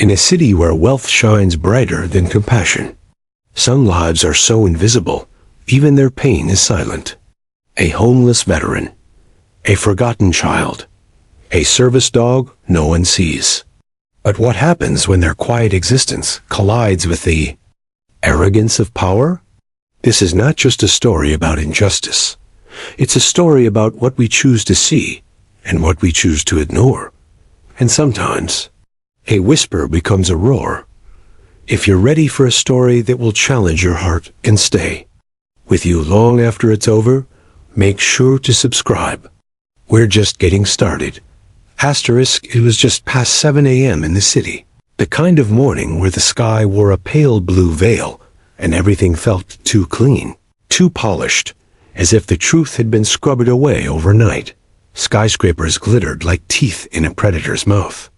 In a city where wealth shines brighter than compassion, some lives are so invisible, even their pain is silent. A homeless veteran, a forgotten child, a service dog no one sees. But what happens when their quiet existence collides with the arrogance of power? This is not just a story about injustice. It's a story about what we choose to see and what we choose to ignore. And sometimes, a whisper becomes a roar. If you're ready for a story that will challenge your heart and stay with you long after it's over, make sure to subscribe. We're just getting started. Asterisk, it was just past 7 a.m. in the city. The kind of morning where the sky wore a pale blue veil and everything felt too clean, too polished, as if the truth had been scrubbed away overnight. Skyscrapers glittered like teeth in a predator's mouth.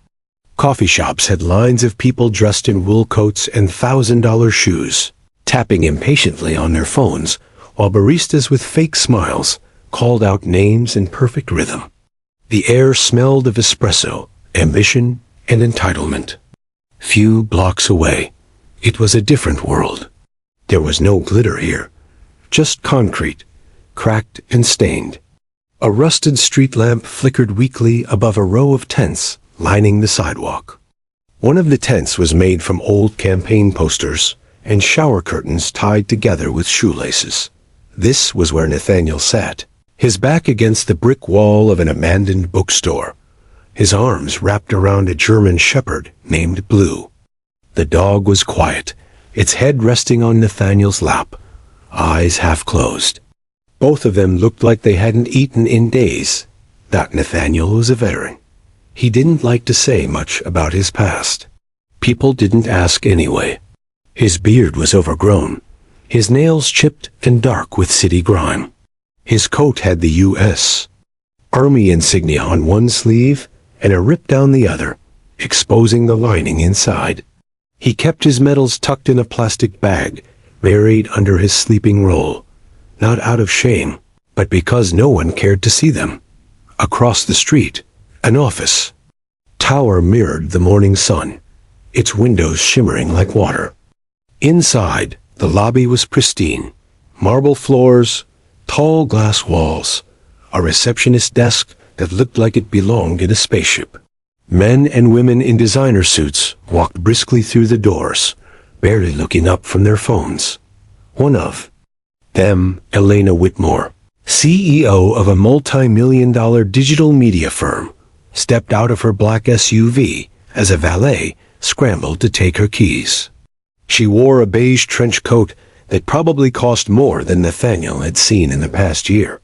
Coffee shops had lines of people dressed in wool coats and $1,000 shoes, tapping impatiently on their phones, while baristas with fake smiles called out names in perfect rhythm. The air smelled of espresso, ambition, and entitlement. Few blocks away, it was a different world. There was no glitter here, just concrete, cracked and stained. A rusted street lamp flickered weakly above a row of tents lining the sidewalk. One of the tents was made from old campaign posters and shower curtains tied together with shoelaces. This was where Nathaniel sat, his back against the brick wall of an abandoned bookstore, his arms wrapped around a German shepherd named Blue. The dog was quiet, its head resting on Nathaniel's lap, eyes half closed. Both of them looked like they hadn't eaten in days. That Nathaniel was a veteran. He didn't like to say much about his past. People didn't ask anyway. His beard was overgrown, his nails chipped and dark with city grime. His coat had the U.S. Army insignia on one sleeve and a rip down the other, exposing the lining inside. He kept his medals tucked in a plastic bag, buried under his sleeping roll, not out of shame, but because no one cared to see them. Across the street, an office tower mirrored the morning sun, its windows shimmering like water. Inside, the lobby was pristine. Marble floors, tall glass walls, a receptionist desk that looked like it belonged in a spaceship. Men and women in designer suits walked briskly through the doors, barely looking up from their phones. One of them, Elena Whitmore, CEO of a multi-million-dollar digital media firm, stepped out of her black SUV as a valet scrambled to take her keys. She wore a beige trench coat that probably cost more than Nathaniel had seen in the past year.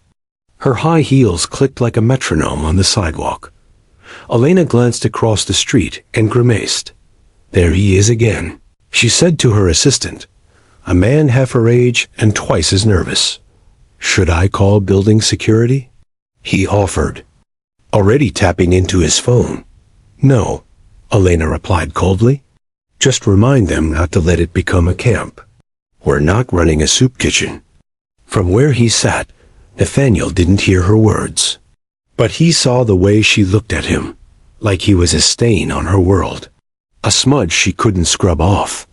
Her high heels clicked like a metronome on the sidewalk. Elena glanced across the street and grimaced. There he is again, she said to her assistant, a man half her age and twice as nervous. Should I call building security? He offered, already tapping into his phone. No, Elena replied coldly. Just remind them not to let it become a camp. We're not running a soup kitchen. From where he sat, Nathaniel didn't hear her words. But he saw the way she looked at him, like he was a stain on her world, a smudge she couldn't scrub off.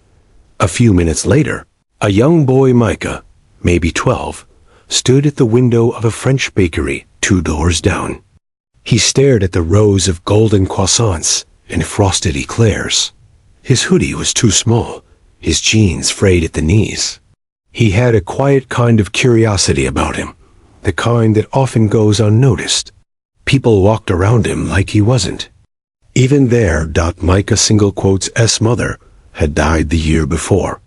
A few minutes later, a young boy, Micah, maybe 12, stood at the window of a French bakery 2 doors down. He stared at the rows of golden croissants and frosted eclairs. His hoodie was too small, his jeans frayed at the knees. He had a quiet kind of curiosity about him, the kind that often goes unnoticed. People walked around him like he wasn't. Even there, Micah S mother had died the year before.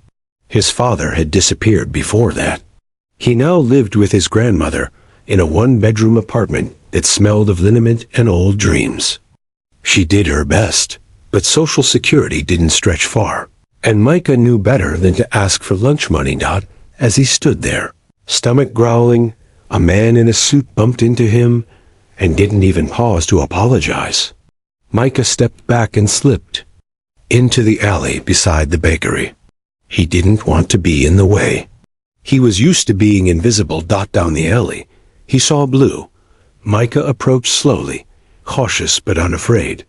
His father had disappeared before that. He now lived with his grandmother in a 1-bedroom apartment that smelled of liniment and old dreams. She did her best, but Social Security didn't stretch far, and Micah knew better than to ask for lunch money. As he stood there, stomach growling, a man in a suit bumped into him and didn't even pause to apologize. Micah stepped back and slipped into the alley beside the bakery. He didn't want to be in the way. He was used to being invisible. Down the alley, he saw Blue. Micah approached slowly, cautious but unafraid.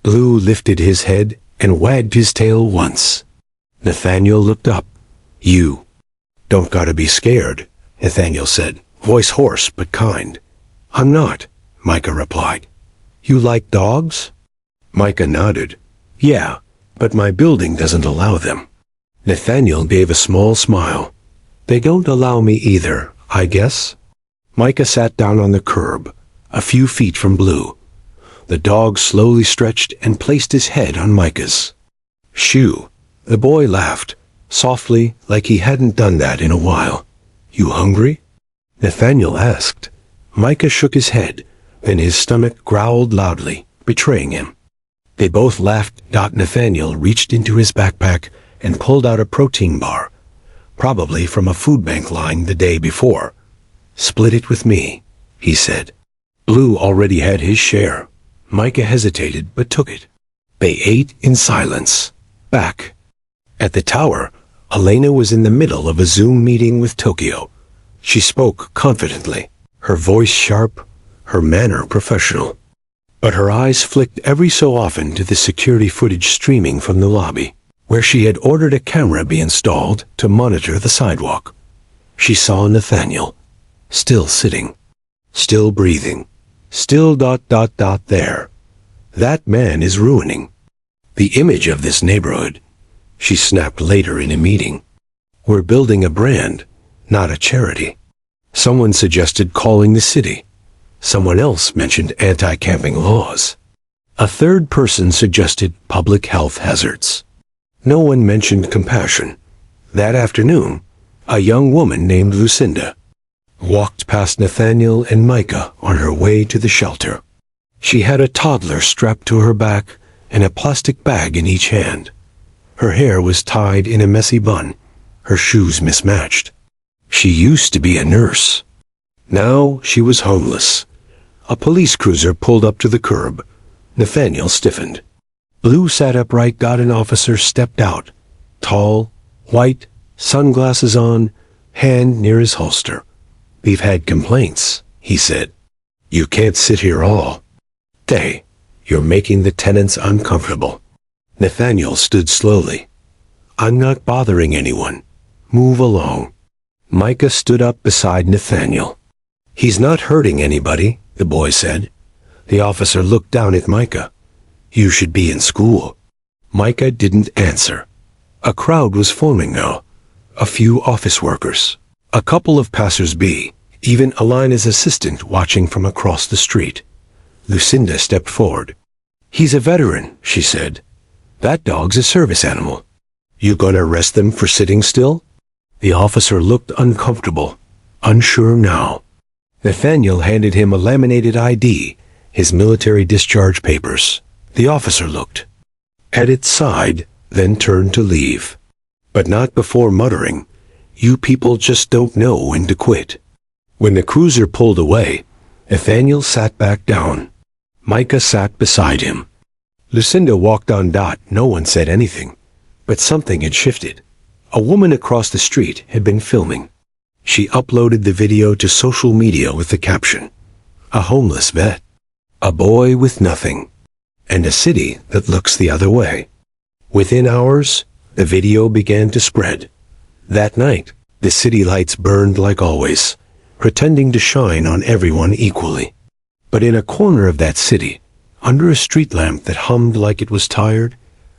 Blue lifted his head and wagged his tail once. Nathaniel looked up. "You don't gotta be scared," Nathaniel said, voice hoarse but kind. "I'm not," Micah replied. "You like dogs?" Micah nodded. "Yeah, but my building doesn't allow them." Nathaniel gave a small smile. "They don't allow me either, I guess." Micah sat down on the curb, a few feet from Blue. The dog slowly stretched and placed his head on Micah's. "Shoo!" The boy laughed, softly, like he hadn't done that in a while. "You hungry?" Nathaniel asked. Micah shook his head, then his stomach growled loudly, betraying him. They both laughed. Nathaniel reached into his backpack and pulled out a protein bar, probably from a food bank line the day before. "Split it with me," he said. Blue already had his share. Micah hesitated but took it. They ate in silence. Back at the tower, Elena was in the middle of a Zoom meeting with Tokyo. She spoke confidently, her voice sharp, her manner professional. But her eyes flicked every so often to the security footage streaming from the lobby, where she had ordered a camera be installed to monitor the sidewalk. She saw Nathaniel, still sitting, still breathing, still ... there. That man is ruining the image of this neighborhood, she snapped later in a meeting. We're building a brand, not a charity. Someone suggested calling the city. Someone else mentioned anti-camping laws. A third person suggested public health hazards. No one mentioned compassion. That afternoon, a young woman named Lucinda walked past Nathaniel and Micah on her way to the shelter. She had a toddler strapped to her back and a plastic bag in each hand. Her hair was tied in a messy bun, her shoes mismatched. She used to be a nurse. Now she was homeless. A police cruiser pulled up to the curb. Nathaniel stiffened. Blue sat upright. An officer stepped out, tall, white, sunglasses on, hand near his holster. "We've had complaints," he said. "You can't sit here all day. You're making the tenants uncomfortable." Nathaniel stood slowly. "I'm not bothering anyone. Move along." Micah stood up beside Nathaniel. "He's not hurting anybody," the boy said. The officer looked down at Micah. "You should be in school." Micah didn't answer. A crowd was forming now. A few office workers, a couple of passers-by, even Elena's assistant watching from across the street. Lucinda stepped forward. "He's a veteran," she said. "That dog's a service animal. You gonna arrest them for sitting still?" The officer looked uncomfortable, unsure now. Nathaniel handed him a laminated ID, his military discharge papers. The officer looked at its side, then turned to leave. But not before muttering, "You people just don't know when to quit." When the cruiser pulled away, Nathaniel sat back down. Micah sat beside him. Lucinda walked on. No one said anything, but something had shifted. A woman across the street had been filming. She uploaded the video to social media with the caption, "A homeless vet, a boy with nothing, and a city that looks the other way." Within hours, the video began to spread. That night, the city lights burned like always, pretending to shine on everyone equally. But in a corner of that city, under a street lamp that hummed like it was tired,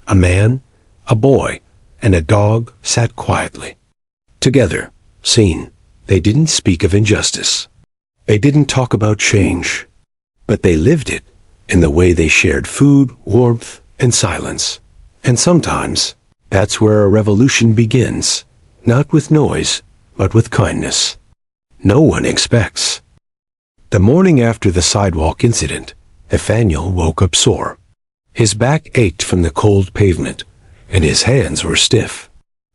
a man, a boy, and a dog sat quietly. Together, seen, they didn't speak of injustice. They didn't talk about change. But they lived it in the way they shared food, warmth, and silence. And sometimes, that's where a revolution begins, not with noise, but with kindness. No one expects. The morning after the sidewalk incident, Nathaniel woke up sore. His back ached from the cold pavement, and his hands were stiff.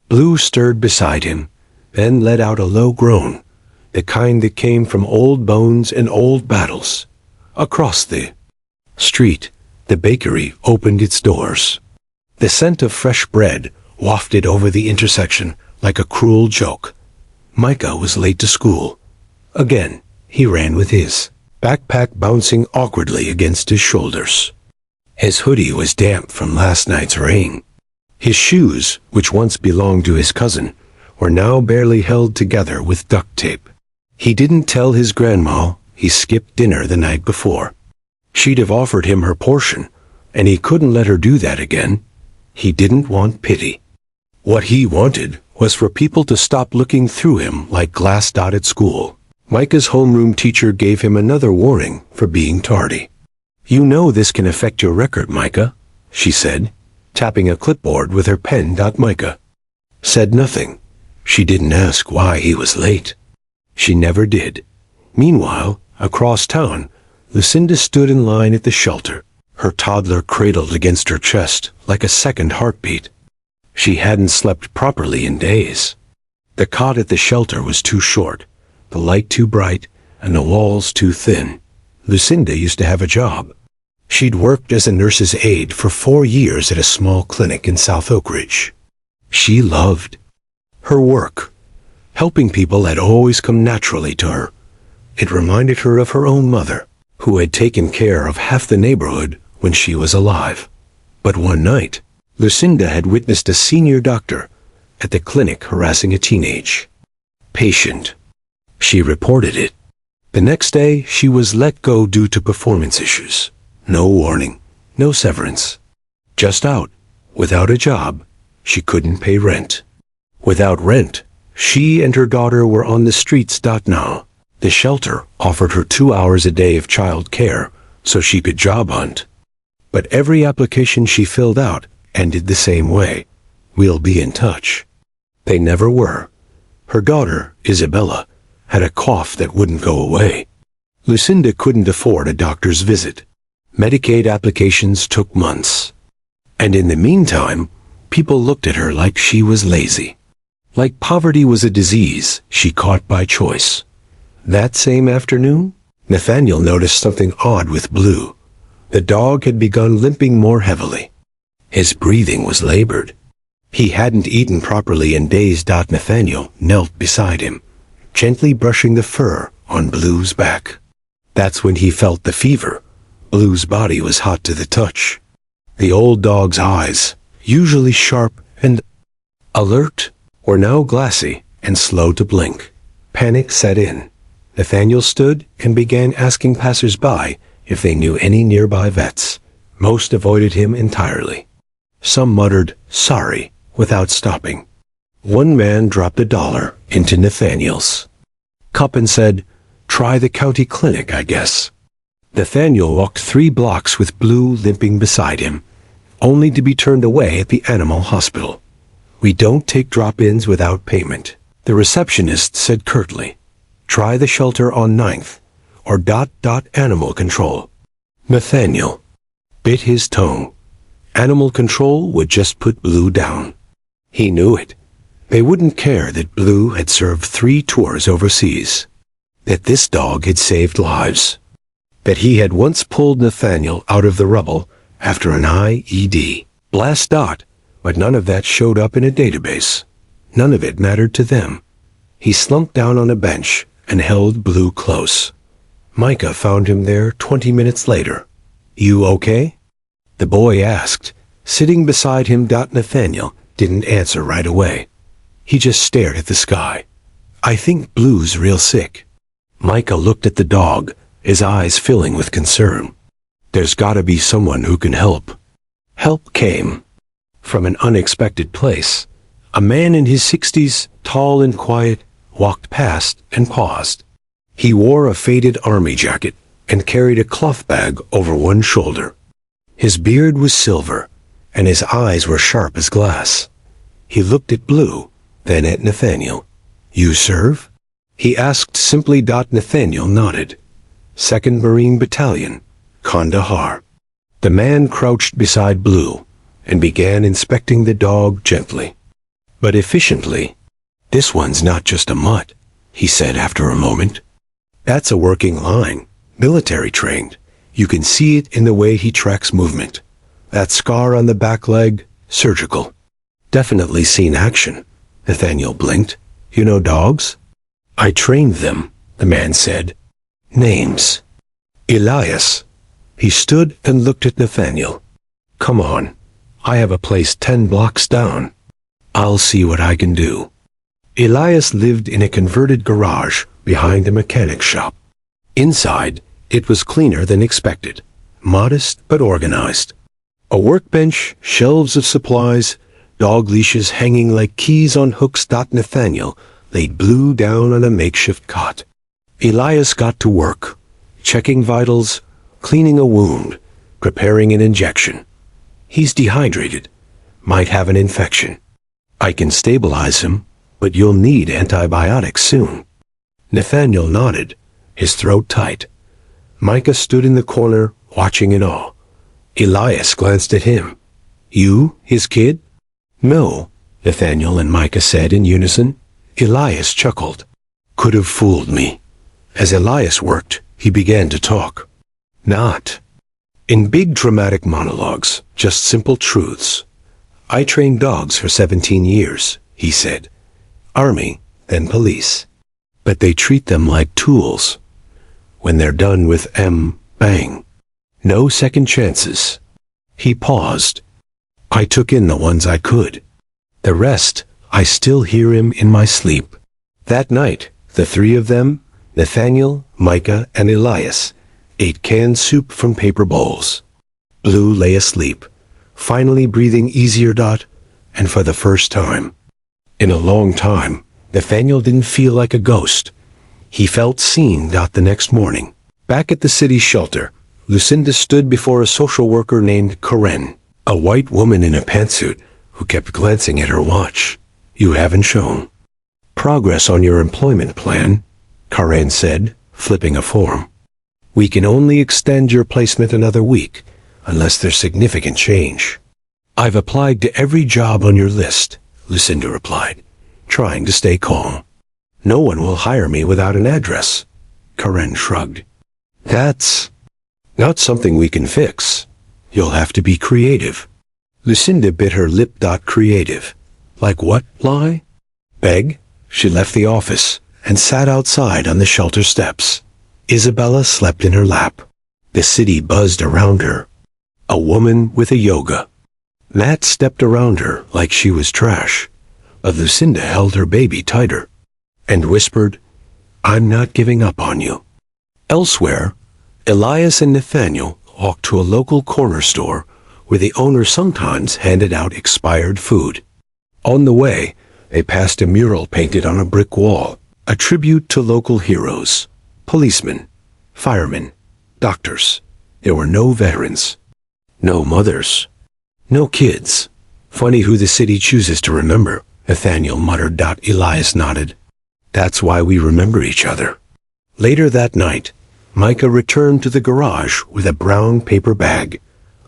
Blue stirred beside him, then let out a low groan, the kind that came from old bones and old battles. Across the street, the bakery opened its doors. The scent of fresh bread wafted over the intersection like a cruel joke. Micah was late to school. Again, he ran with his backpack bouncing awkwardly against his shoulders. His hoodie was damp from last night's rain. His shoes, which once belonged to his cousin, were now barely held together with duct tape. He didn't tell his grandma he skipped dinner the night before. She'd have offered him her portion, and he couldn't let her do that again. He didn't want pity. What he wanted was for people to stop looking through him like glass dot at school. Micah's homeroom teacher gave him another warning for being tardy. "You know this can affect your record, Micah," she said, tapping a clipboard with her pen. Micah said nothing. She didn't ask why he was late. She never did. Meanwhile, across town, Lucinda stood in line at the shelter, her toddler cradled against her chest like a second heartbeat. She hadn't slept properly in days. The cot at the shelter was too short, the light too bright, and the walls too thin. Lucinda used to have a job. She'd worked as a nurse's aide for 4 years at a small clinic in South Oak Ridge. She loved her work. Helping people had always come naturally to her. It reminded her of her own mother, who had taken care of half the neighborhood when she was alive. But one night, Lucinda had witnessed a senior doctor at the clinic harassing a teenage patient. She reported it. The next day, she was let go due to performance issues. No warning, no severance. Just out, without a job. She couldn't pay rent. Without rent, she and her daughter were on the streets. Now, the shelter offered her 2 hours a day of child care so she could job hunt. But every application she filled out ended the same way. "We'll be in touch." They never were. Her daughter, Isabella, had a cough that wouldn't go away. Lucinda couldn't afford a doctor's visit. Medicaid applications took months. And in the meantime, people looked at her like she was lazy. Like poverty was a disease she caught by choice. That same afternoon, Nathaniel noticed something odd with Blue. The dog had begun limping more heavily. His breathing was labored. He hadn't eaten properly in days. Nathaniel knelt beside him, gently brushing the fur on Blue's back. That's when he felt the fever. Blue's body was hot to the touch. The old dog's eyes, usually sharp and alert, were now glassy and slow to blink. Panic set in. Nathaniel stood and began asking passers-by if they knew any nearby vets. Most avoided him entirely. Some muttered, "Sorry," without stopping. One man dropped $1 into Nathaniel's cup and said, "Try the county clinic, I guess." Nathaniel walked 3 blocks with Blue limping beside him, only to be turned away at the animal hospital. "We don't take drop-ins without payment," the receptionist said curtly. "Try the shelter on 9th, or ... animal control." Nathaniel bit his tongue. Animal control would just put Blue down. He knew it. They wouldn't care that Blue had served 3 tours overseas. That this dog had saved lives. That he had once pulled Nathaniel out of the rubble after an IED blast. But none of that showed up in a database. None of it mattered to them. He slumped down on a bench and held Blue close. Micah found him there 20 minutes later. "You okay?" the boy asked, sitting beside him. Nathaniel didn't answer right away. He just stared at the sky. "I think Blue's real sick." Micah looked at the dog, his eyes filling with concern. "There's gotta be someone who can help." Help came from an unexpected place. A man in his 60s, tall and quiet, walked past and paused. He wore a faded army jacket and carried a cloth bag over one shoulder. His beard was silver, and his eyes were sharp as glass. He looked at Blue, then at Nathaniel. "You serve?" he asked simply. Nathaniel nodded. "2nd Marine Battalion, Kandahar." The man crouched beside Blue and began inspecting the dog gently, but efficiently. "This one's not just a mutt," he said after a moment. "That's a working line, military trained. You can see it in the way he tracks movement. That scar on the back leg, surgical. Definitely seen action." Nathaniel blinked. "You know dogs?" "I trained them," the man said. "Names?" "Elias." He stood and looked at Nathaniel. Come on. I have a place 10 blocks down. I'll see what I can do. Elias lived in a converted garage behind a mechanic shop. Inside, it was cleaner than expected, modest but organized. A workbench, shelves of supplies, dog leashes hanging like keys on hooks. Nathaniel laid Blue down on a makeshift cot. Elias got to work, checking vitals, cleaning a wound, preparing an injection. He's dehydrated, might have an infection. I can stabilize him, but you'll need antibiotics soon. Nathaniel nodded, his throat tight. Micah stood in the corner, watching in awe. Elias glanced at him. You, his kid? No, Nathaniel and Micah said in unison. Elias chuckled. Could have fooled me. As Elias worked, he began to talk. Not in big dramatic monologues, just simple truths. I trained dogs for 17 years, he said. Army, then police. But they treat them like tools. When they're done with bang. No second chances. He paused. I took in the ones I could. The rest, I still hear him in my sleep. That night, the three of them, Nathaniel, Micah, and Elias, ate canned soup from paper bowls. Blue lay asleep, finally breathing easier. And for the first time in a long time, Nathaniel didn't feel like a ghost. He felt seen. The next morning, back at the city shelter, Lucinda stood before a social worker named Karen, a white woman in a pantsuit who kept glancing at her watch. You haven't shown progress on your employment plan, Karen said, flipping a form. We can only extend your placement another week, unless there's significant change. I've applied to every job on your list, Lucinda replied, trying to stay calm. No one will hire me without an address. Karen shrugged. That's not something we can fix. You'll have to be creative. Lucinda bit her lip. Creative. Like what, lie? Beg? She left the office and sat outside on the shelter steps. Isabella slept in her lap. The city buzzed around her. A woman with a yoga. Matt stepped around her like she was trash. But Lucinda held her baby tighter and whispered, I'm not giving up on you. Elsewhere, Elias and Nathaniel walked to a local corner store where the owner sometimes handed out expired food. On the way, they passed a mural painted on a brick wall, a tribute to local heroes, policemen, firemen, doctors. There were no veterans, no mothers, no kids. Funny who the city chooses to remember, Nathaniel muttered. Elias nodded. That's why we remember each other. Later that night, Micah returned to the garage with a brown paper bag.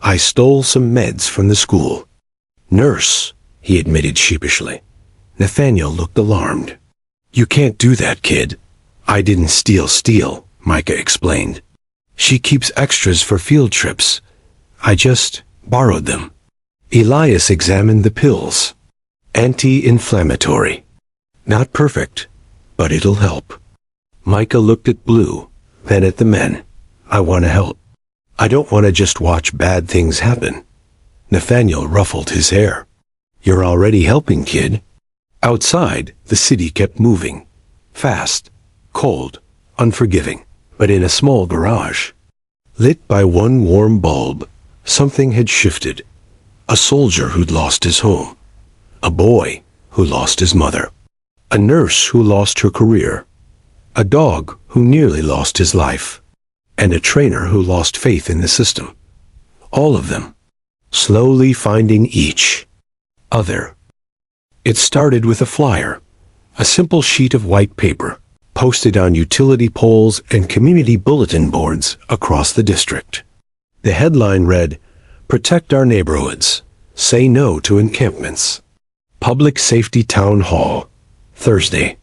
I stole some meds from the school. Nurse, he admitted sheepishly. Nathaniel looked alarmed. You can't do that, kid. I didn't steal, Micah explained. She keeps extras for field trips. I just borrowed them. Elias examined the pills. Anti-inflammatory. Not perfect, but it'll help. Micah looked at Blue, then at the men. I want to help. I don't want to just watch bad things happen. Nathaniel ruffled his hair. You're already helping, kid. Outside, the city kept moving. Fast, cold, unforgiving, but in a small garage. Lit by one warm bulb, something had shifted. A soldier who'd lost his home. A boy who lost his mother. A nurse who lost her career. A dog who nearly lost his life. And a trainer who lost faith in the system. All of them, slowly finding each other. It started with a flyer, a simple sheet of white paper, posted on utility poles and community bulletin boards across the district. The headline read, Protect our neighborhoods. Say no to encampments. Public Safety Town Hall, Thursday,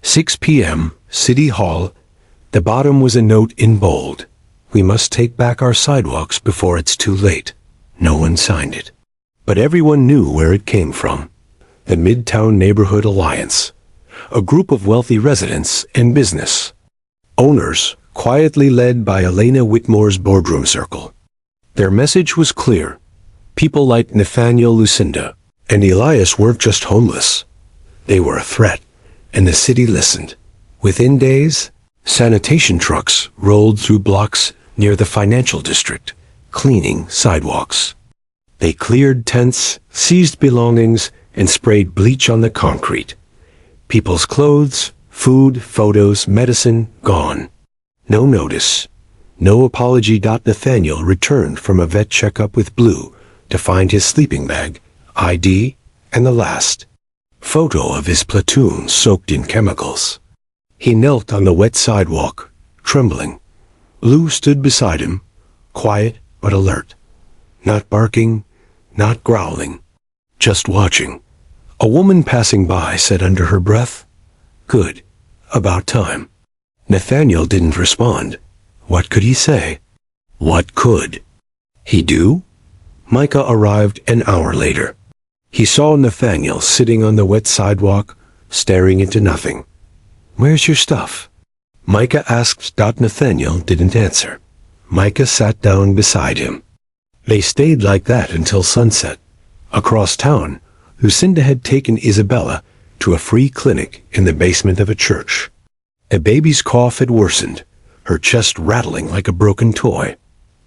6 p.m., City Hall. The bottom was a note in bold. We must take back our sidewalks before it's too late. No one signed it. But everyone knew where it came from. The Midtown Neighborhood Alliance, a group of wealthy residents and business owners, quietly led by Elena Whitmore's boardroom circle. Their message was clear. People like Nathaniel, Lucinda, and Elias weren't just homeless. They were a threat, and the city listened. Within days, sanitation trucks rolled through blocks near the financial district, cleaning sidewalks. They cleared tents, seized belongings, and sprayed bleach on the concrete. People's clothes, food, photos, medicine, gone. No notice. No apology. Nathaniel returned from a vet checkup with Blue to find his sleeping bag, ID, and the last photo of his platoon soaked in chemicals. He knelt on the wet sidewalk, trembling. Blue stood beside him, quiet but alert. Not barking, not growling, just watching. A woman passing by said under her breath, "Good, about time." Nathaniel didn't respond. What could he say? What could he do? Micah arrived an hour later. He saw Nathaniel sitting on the wet sidewalk, staring into nothing. "Where's your stuff?" Micah asked. Nathaniel didn't answer. Micah sat down beside him. They stayed like that until sunset. Across town, Lucinda had taken Isabella to a free clinic in the basement of a church. A baby's cough had worsened, her chest rattling like a broken toy.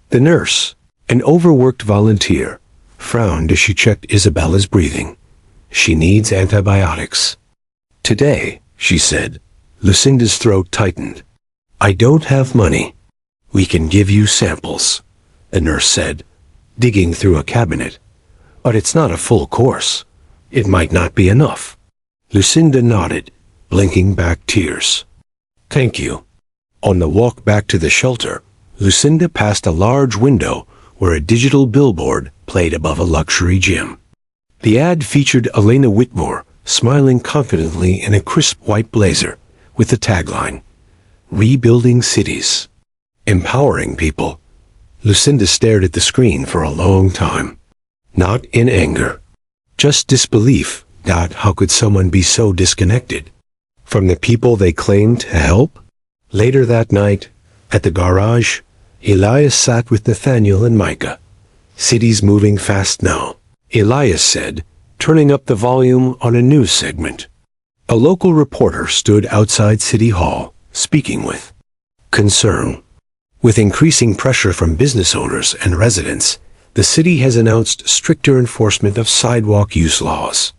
The nurse, an overworked volunteer, frowned as she checked Isabella's breathing. "She needs antibiotics." "Today," she said. Lucinda's throat tightened. "I don't have money." "We can give you samples," the nurse said, digging through a cabinet. "But it's not a full course. It might not be enough." Lucinda nodded, blinking back tears. "Thank you." On the walk back to the shelter, Lucinda passed a large window where a digital billboard played above a luxury gym. The ad featured Elena Whitmore smiling confidently in a crisp white blazer with the tagline, "Rebuilding Cities, Empowering People." Lucinda stared at the screen for a long time. Not in anger, just disbelief. How could someone be so disconnected from the people they claimed to help? Later that night, at the garage, Elias sat with Nathaniel and Micah. "City's moving fast now," Elias said, turning up the volume on a news segment. A local reporter stood outside City Hall, speaking with concern. With increasing pressure from business owners and residents, the city has announced stricter enforcement of sidewalk use laws.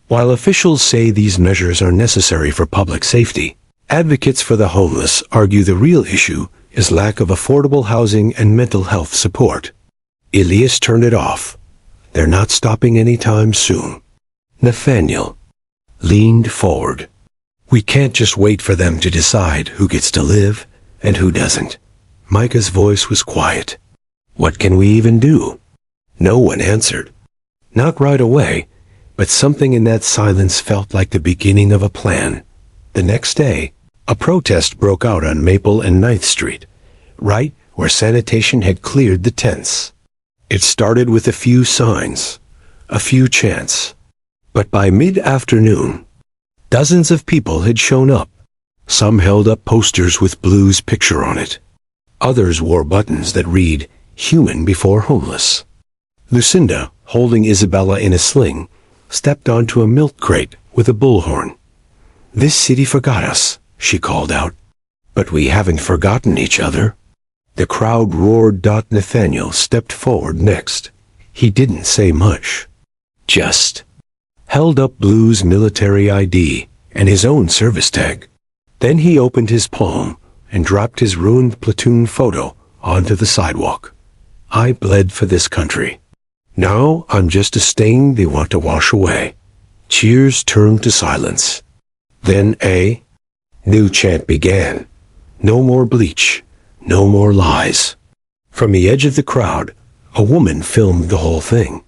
While officials say these measures are necessary for public safety, advocates for the homeless argue the real issue is lack of affordable housing and mental health support. Elias turned it off. They're not stopping anytime soon. Nathaniel leaned forward. "We can't just wait for them to decide who gets to live and who doesn't." Micah's voice was quiet. "What can we even do?" No one answered. Not right away, but something in that silence felt like the beginning of a plan. The next day, a protest broke out on Maple and 9th Street, right where sanitation had cleared the tents. It started with a few signs, a few chants. But by mid-afternoon, dozens of people had shown up. Some held up posters with Blue's picture on it. Others wore buttons that read, "Human before homeless." Lucinda, holding Isabella in a sling, stepped onto a milk crate with a bullhorn. "This city forgot us," she called out. "But we haven't forgotten each other." The crowd roared. Nathaniel stepped forward next. He didn't say much. Just held up Blue's military ID and his own service tag. Then he opened his palm and dropped his ruined platoon photo onto the sidewalk. "I bled for this country. Now I'm just a stain they want to wash away." Cheers turned to silence. Then a new chant began. No more bleach. No more lies. From the edge of the crowd, a woman filmed the whole thing.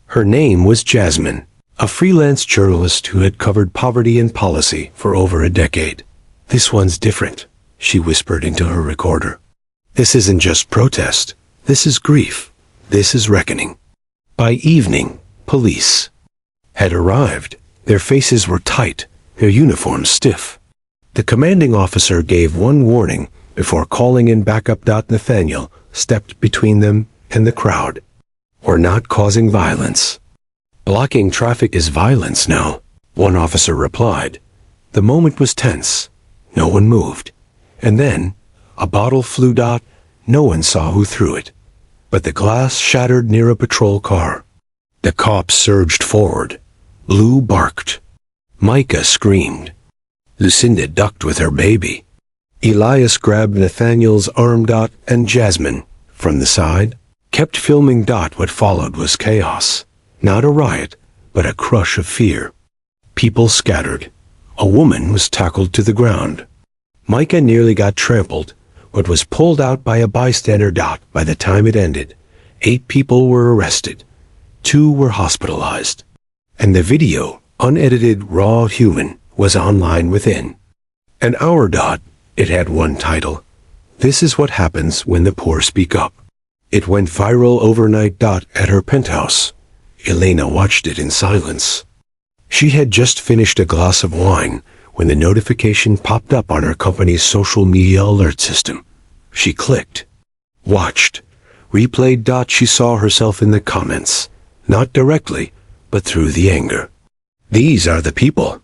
Her name was Jasmine, a freelance journalist who had covered poverty and policy for over a decade. "This one's different," she whispered into her recorder. "This isn't just protest. This is grief. This is reckoning." By evening, police had arrived. Their faces were tight, their uniforms stiff. The commanding officer gave one warning before calling in backup. Nathaniel stepped between them and the crowd. or not causing violence. Blocking traffic is violence now, one officer replied. The moment was tense. No one moved. And then, a bottle flew. No one saw who threw it. But the glass shattered near a patrol car. The cops surged forward. Blue barked. Micah screamed. Lucinda ducked with her baby. Elias grabbed Nathaniel's arm. And Jasmine, from the side, kept filming. What followed was chaos. Not a riot, but a crush of fear. People scattered. A woman was tackled to the ground. Micah nearly got trampled, but was pulled out by a bystander. By the time it ended, 8 people were arrested. 2 were hospitalized. And the video, unedited, raw, human, was online within. An hour. It had one title. This is what happens when the poor speak up. It went viral overnight. At her penthouse. Elena watched it in silence. She had just finished a glass of wine when the notification popped up on her company's social media alert system. She clicked, watched, replayed. She saw herself in the comments, not directly, but through the anger. These are the people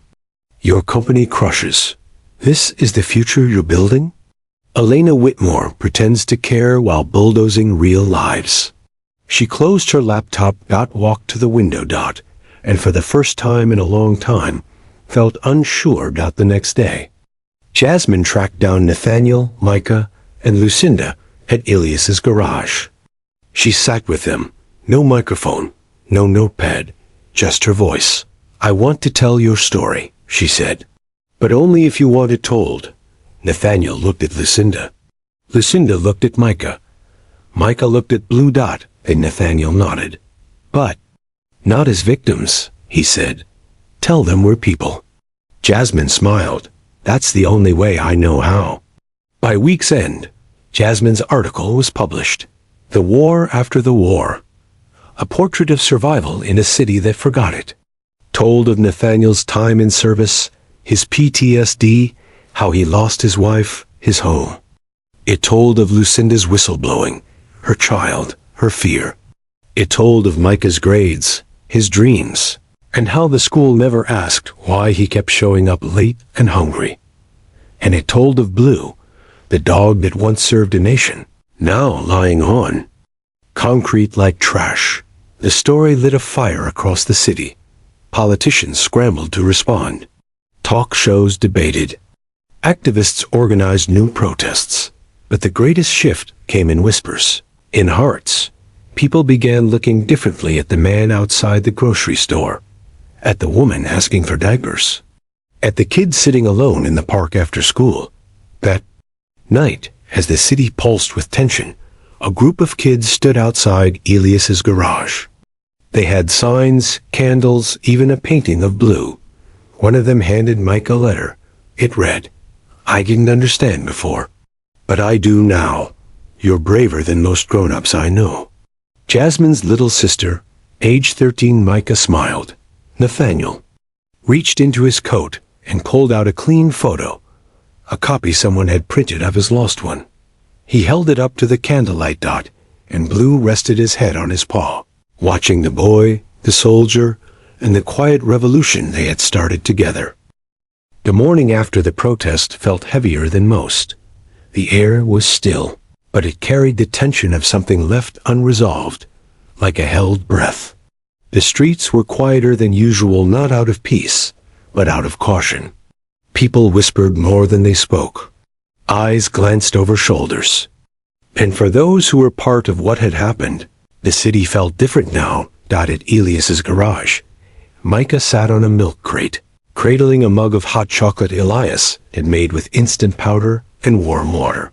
your company crushes. This is the future you're building? Elena Whitmore pretends to care while bulldozing real lives. She closed her laptop. Walked to the window. And for the first time in a long time, felt unsure. The next day, Jasmine tracked down Nathaniel, Micah, and Lucinda at Elias's garage. She sat with them. No microphone, no notepad, just her voice. I want to tell your story, she said. But only if you want it told. Nathaniel looked at Lucinda. Lucinda looked at Micah. Micah looked at Blue. And Nathaniel nodded. But not as victims, he said. Tell them we're people. Jasmine smiled. That's the only way I know how. By week's end, Jasmine's article was published. The War After the War. A portrait of survival in a city that forgot it. Told of Nathaniel's time in service, his PTSD, how he lost his wife, his home. It told of Lucinda's whistleblowing, her child, her fear. It told of Micah's grades, his dreams, and how the school never asked why he kept showing up late and hungry. And it told of Blue, the dog that once served a nation, now lying on concrete like trash. The story lit a fire across the city. Politicians scrambled to respond. Talk shows debated. Activists organized new protests. But the greatest shift came in whispers. In hearts, people began looking differently at the man outside the grocery store, at the woman asking for diapers, at the kid sitting alone in the park after school. That night, as the city pulsed with tension, a group of kids stood outside Elias's garage. They had signs, candles, even a painting of Blue. One of them handed Mike a letter. It read, I didn't understand before, but I do now. You're braver than most grown-ups I know. Jasmine's little sister, age 13, Micah, smiled. Nathaniel reached into his coat and pulled out a clean photo, a copy someone had printed of his lost one. He held it up to the candlelight. And Blue rested his head on his paw, watching the boy, the soldier, and the quiet revolution they had started together. The morning after the protest felt heavier than most. The air was still, but it carried the tension of something left unresolved, like a held breath. The streets were quieter than usual, not out of peace, but out of caution. People whispered more than they spoke. Eyes glanced over shoulders. And for those who were part of what had happened, the city felt different now. At Elias's garage, Micah sat on a milk crate, cradling a mug of hot chocolate Elias had made with instant powder and warm water.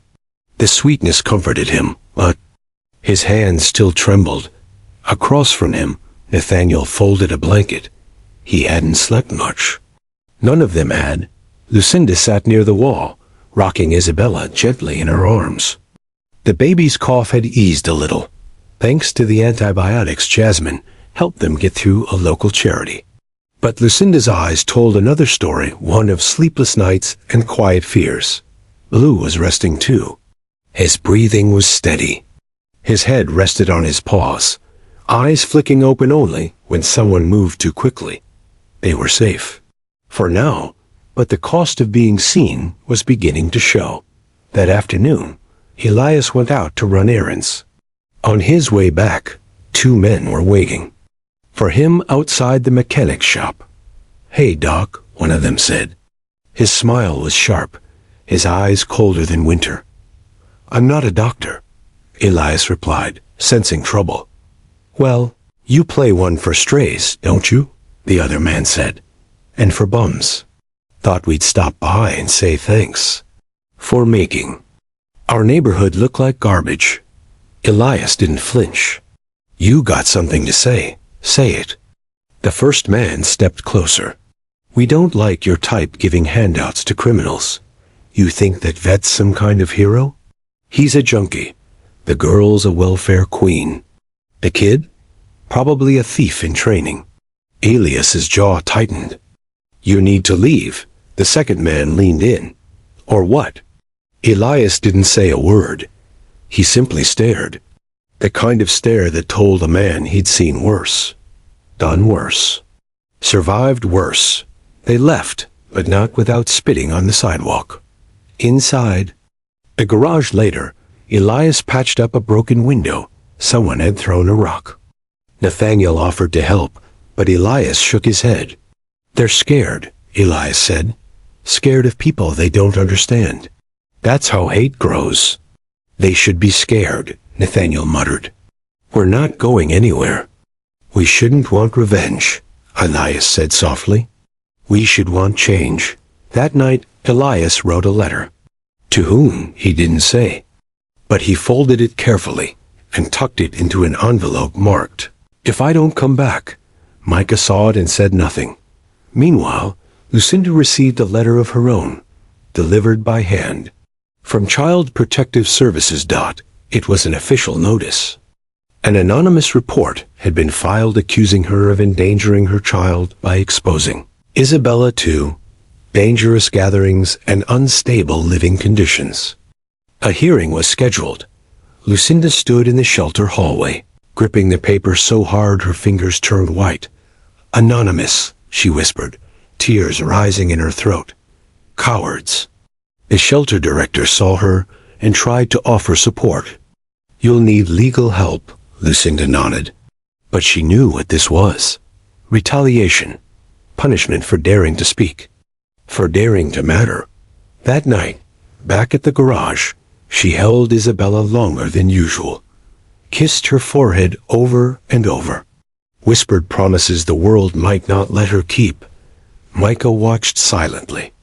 The sweetness comforted him, but his hands still trembled. Across from him, Nathaniel folded a blanket. He hadn't slept much. None of them had. Lucinda sat near the wall, rocking Isabella gently in her arms. The baby's cough had eased a little. Thanks to the antibiotics Jasmine helped them get through a local charity. But Lucinda's eyes told another story, one of sleepless nights and quiet fears. Blue was resting too. His breathing was steady. His head rested on his paws, eyes flicking open only when someone moved too quickly. They were safe. For now, but the cost of being seen was beginning to show. That afternoon, Elias went out to run errands. On his way back, two men were waiting for him outside the mechanic's shop. "Hey, Doc," one of them said. His smile was sharp, his eyes colder than winter. "I'm not a doctor," Elias replied, sensing trouble. "Well, you play one for strays, don't you?" the other man said. "And for bums. Thought we'd stop by and say thanks for making our neighborhood look like garbage." Elias didn't flinch. "You got something to say. Say it." The first man stepped closer. "We don't like your type giving handouts to criminals. You think that vet's some kind of hero? He's a junkie. The girl's a welfare queen. The kid? Probably a thief in training." Elias's jaw tightened. "You need to leave." The second man leaned in. "Or what?" Elias didn't say a word. He simply stared. The kind of stare that told a man he'd seen worse. Done worse. Survived worse. They left, but not without spitting on the sidewalk. Inside the garage later, Elias patched up a broken window. Someone had thrown a rock. Nathaniel offered to help, but Elias shook his head. "They're scared," Elias said. "Scared of people they don't understand. That's how hate grows." "They should be scared," Nathaniel muttered. "We're not going anywhere." "We shouldn't want revenge," Elias said softly. "We should want change." That night, Elias wrote a letter. To whom, he didn't say. But he folded it carefully and tucked it into an envelope marked, "If I don't come back." Micah saw it and said nothing. Meanwhile, Lucinda received a letter of her own, delivered by hand. From Child Protective Services. It was an official notice. An anonymous report had been filed accusing her of endangering her child by exposing Isabella to dangerous gatherings and unstable living conditions. A hearing was scheduled. Lucinda stood in the shelter hallway, gripping the paper so hard her fingers turned white. "Anonymous," she whispered, tears rising in her throat. "Cowards." The shelter director saw her and tried to offer support. "You'll need legal help," Lucinda nodded. But she knew what this was. Retaliation. Punishment for daring to speak. For daring to matter. That night, back at the garage, she held Isabella longer than usual. Kissed her forehead over and over. Whispered promises the world might not let her keep. Micah watched silently.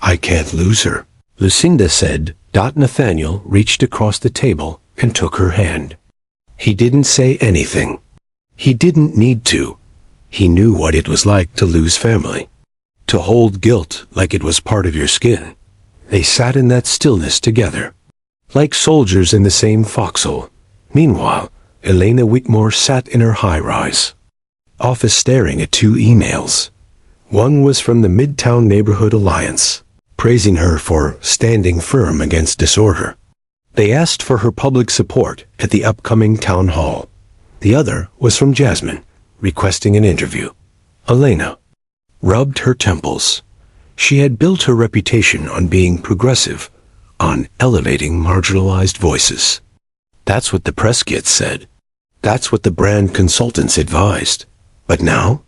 "I can't lose her," Lucinda said. Nathaniel reached across the table and took her hand. He didn't say anything. He didn't need to. He knew what it was like to lose family. To hold guilt like it was part of your skin. They sat in that stillness together, like soldiers in the same foxhole. Meanwhile, Elena Whitmore sat in her high-rise office staring at two emails. One was from the Midtown Neighborhood Alliance, praising her for standing firm against disorder. They asked for her public support at the upcoming town hall. The other was from Jasmine, requesting an interview. Elena rubbed her temples. She had built her reputation on being progressive, on elevating marginalized voices. That's what the press kits said. That's what the brand consultants advised. But now?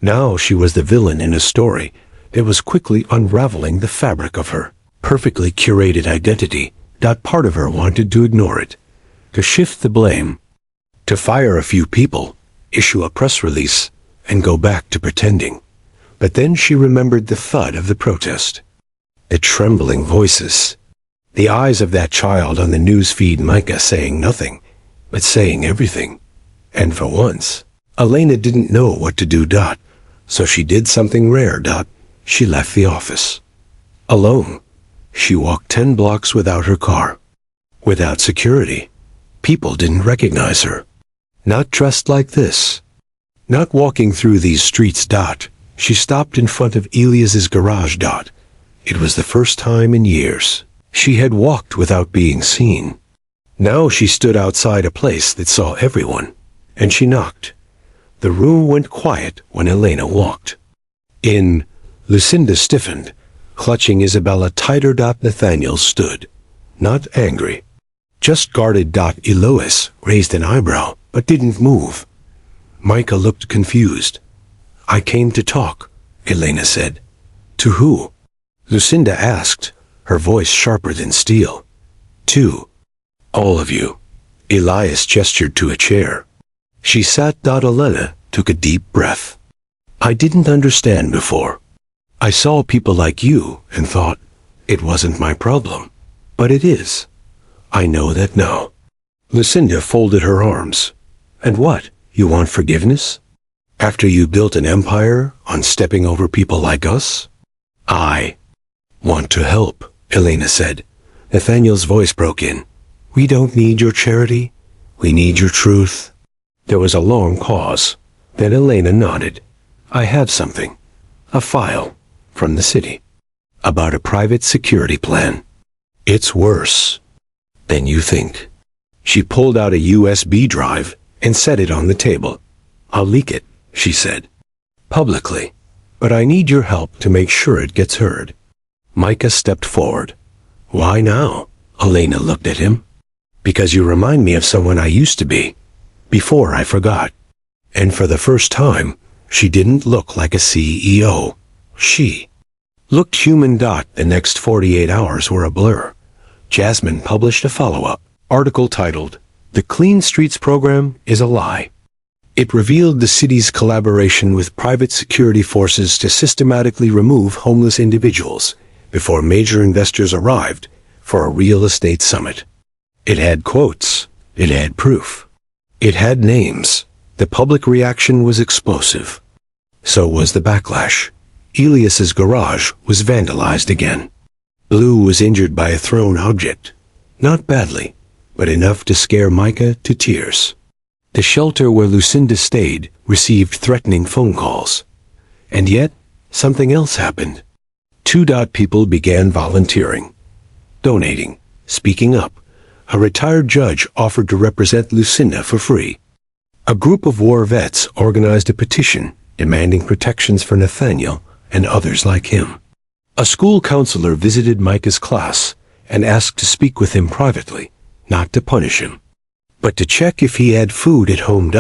Now she was the villain in a story that was quickly unraveling the fabric of her perfectly curated identity. Part of her wanted to ignore it, to shift the blame, to fire a few people, issue a press release, and go back to pretending. But then she remembered the thud of the protest, the trembling voices, the eyes of that child on the news feed, Micah saying nothing, but saying everything. And for once, Elena didn't know what to do. So she did something rare. She left the office. Alone. She walked 10 blocks without her car. Without security. People didn't recognize her. Not dressed like this. Not walking through these streets. She stopped in front of Elias's garage. It was the first time in years she had walked without being seen. Now she stood outside a place that saw everyone, and she knocked. The room went quiet when Elena walked in. Lucinda stiffened, clutching Isabella tighter. Nathaniel stood, not angry, just guarded. Elois raised an eyebrow, but didn't move. Micah looked confused. I came to talk, Elena said. To who? Lucinda asked, her voice sharper than steel. To all of you. Elias gestured to a chair. She sat. Elena took a deep breath. I didn't understand before. I saw people like you and thought it wasn't my problem. But it is. I know that now. Lucinda folded her arms. And what? You want forgiveness? After you built an empire on stepping over people like us? I want to help, Elena said. Nathaniel's voice broke in. We don't need your charity. We need your truth. There was a long pause. Then Elena nodded. I have something. A file from the city about a private security plan. It's worse than you think. She pulled out a USB drive and set it on the table. I'll leak it, she said, publicly, but I need your help to make sure it gets heard. Micah stepped forward. Why now? Elena looked at him. Because you remind me of someone I used to be, before I forgot. And for the first time, she didn't look like a CEO. She looked human. The next 48 hours were a blur. Jasmine published a follow-up article titled, The Clean Streets Program is a Lie. It revealed the city's collaboration with private security forces to systematically remove homeless individuals before major investors arrived for a real estate summit. It had quotes. It had proof. It had names. The public reaction was explosive. So was the backlash. Elias's garage was vandalized again. Blue was injured by a thrown object. Not badly, but enough to scare Micah to tears. The shelter where Lucinda stayed received threatening phone calls. And yet, something else happened. People began volunteering, donating, speaking up. A retired judge offered to represent Lucinda for free. A group of war vets organized a petition demanding protections for Nathaniel and others like him. A school counselor visited Micah's class and asked to speak with him privately, not to punish him, but to check if he had food at home.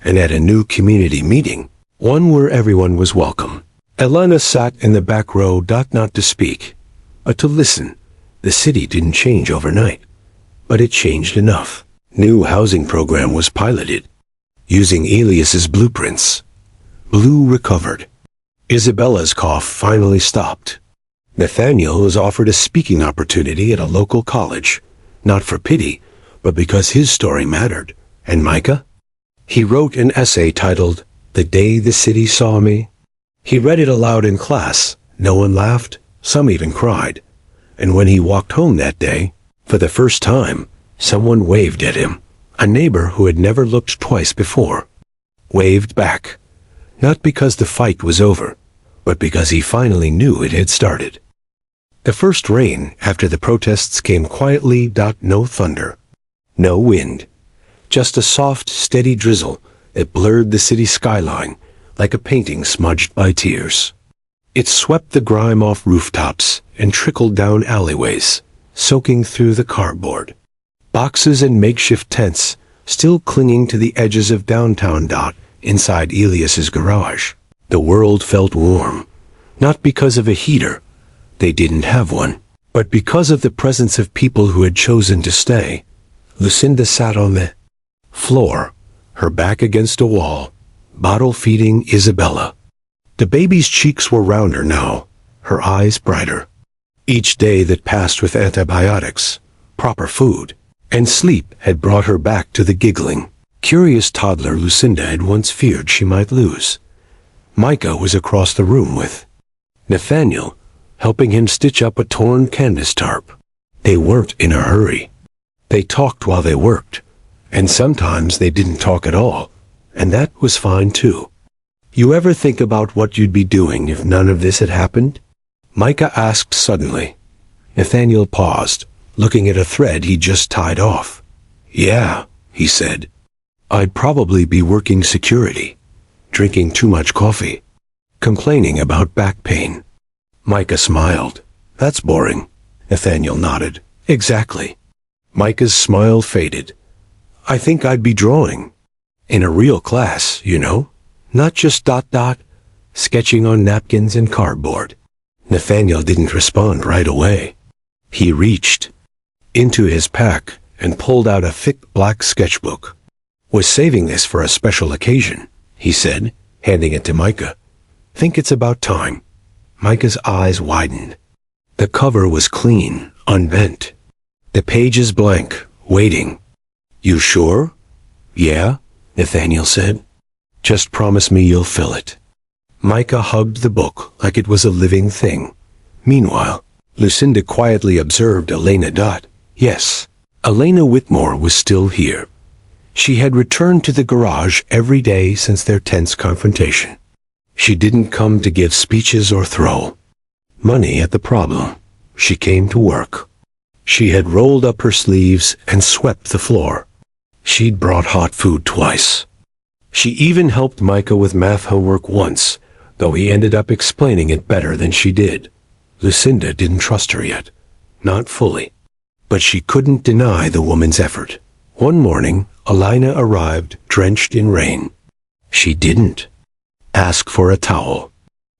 And at a new community meeting, one where everyone was welcome. Elena sat in the back row. Not to speak, but to listen. The city didn't change overnight, but it changed enough. New housing program was piloted, using Elias's blueprints. Blue recovered. Isabella's cough finally stopped. Nathaniel was offered a speaking opportunity at a local college, not for pity, but because his story mattered. And Micah? He wrote an essay titled, The Day the City Saw Me. He read it aloud in class. No one laughed, some even cried. And when he walked home that day, for the first time, someone waved at him. A neighbor who had never looked twice before. Waved back. Not because the fight was over, but because he finally knew it had started. The first rain after the protests came quietly. No thunder. No wind. Just a soft, steady drizzle that blurred the city skyline like a painting smudged by tears. It swept the grime off rooftops and trickled down alleyways, soaking through the cardboard. Boxes and makeshift tents still clinging to the edges of downtown. Inside Elias's garage, the world felt warm, not because of a heater, they didn't have one, but because of the presence of people who had chosen to stay. Lucinda sat on the floor, her back against a wall, bottle-feeding Isabella. The baby's cheeks were rounder now, her eyes brighter. Each day that passed with antibiotics, proper food, and sleep had brought her back to the giggling, curious toddler Lucinda had once feared she might lose. Micah was across the room with Nathaniel, helping him stitch up a torn canvas tarp. They weren't in a hurry. They talked while they worked, and sometimes they didn't talk at all, and that was fine too. You ever think about what you'd be doing if none of this had happened? Micah asked suddenly. Nathaniel paused, looking at a thread he just tied off. Yeah, he said. I'd probably be working security, drinking too much coffee, complaining about back pain. Micah smiled. That's boring. Nathaniel nodded. Exactly. Micah's smile faded. I think I'd be drawing. In a real class, you know. Not just ... sketching on napkins and cardboard. Nathaniel didn't respond right away. He reached into his pack and pulled out a thick black sketchbook. Was saving this for a special occasion, he said, handing it to Micah. Think it's about time. Micah's eyes widened. The cover was clean, unbent. The pages blank, waiting. You sure? Yeah, Nathaniel said. Just promise me you'll fill it. Micah hugged the book like it was a living thing. Meanwhile, Lucinda quietly observed Elena. Yes, Elena Whitmore was still here. She had returned to the garage every day since their tense confrontation. She didn't come to give speeches or throw money at the problem. She came to work. She had rolled up her sleeves and swept the floor. She'd brought hot food twice. She even helped Micah with math homework once, though he ended up explaining it better than she did. Lucinda didn't trust her yet. Not fully. But she couldn't deny the woman's effort. One morning, Elena arrived drenched in rain. She didn't ask for a towel.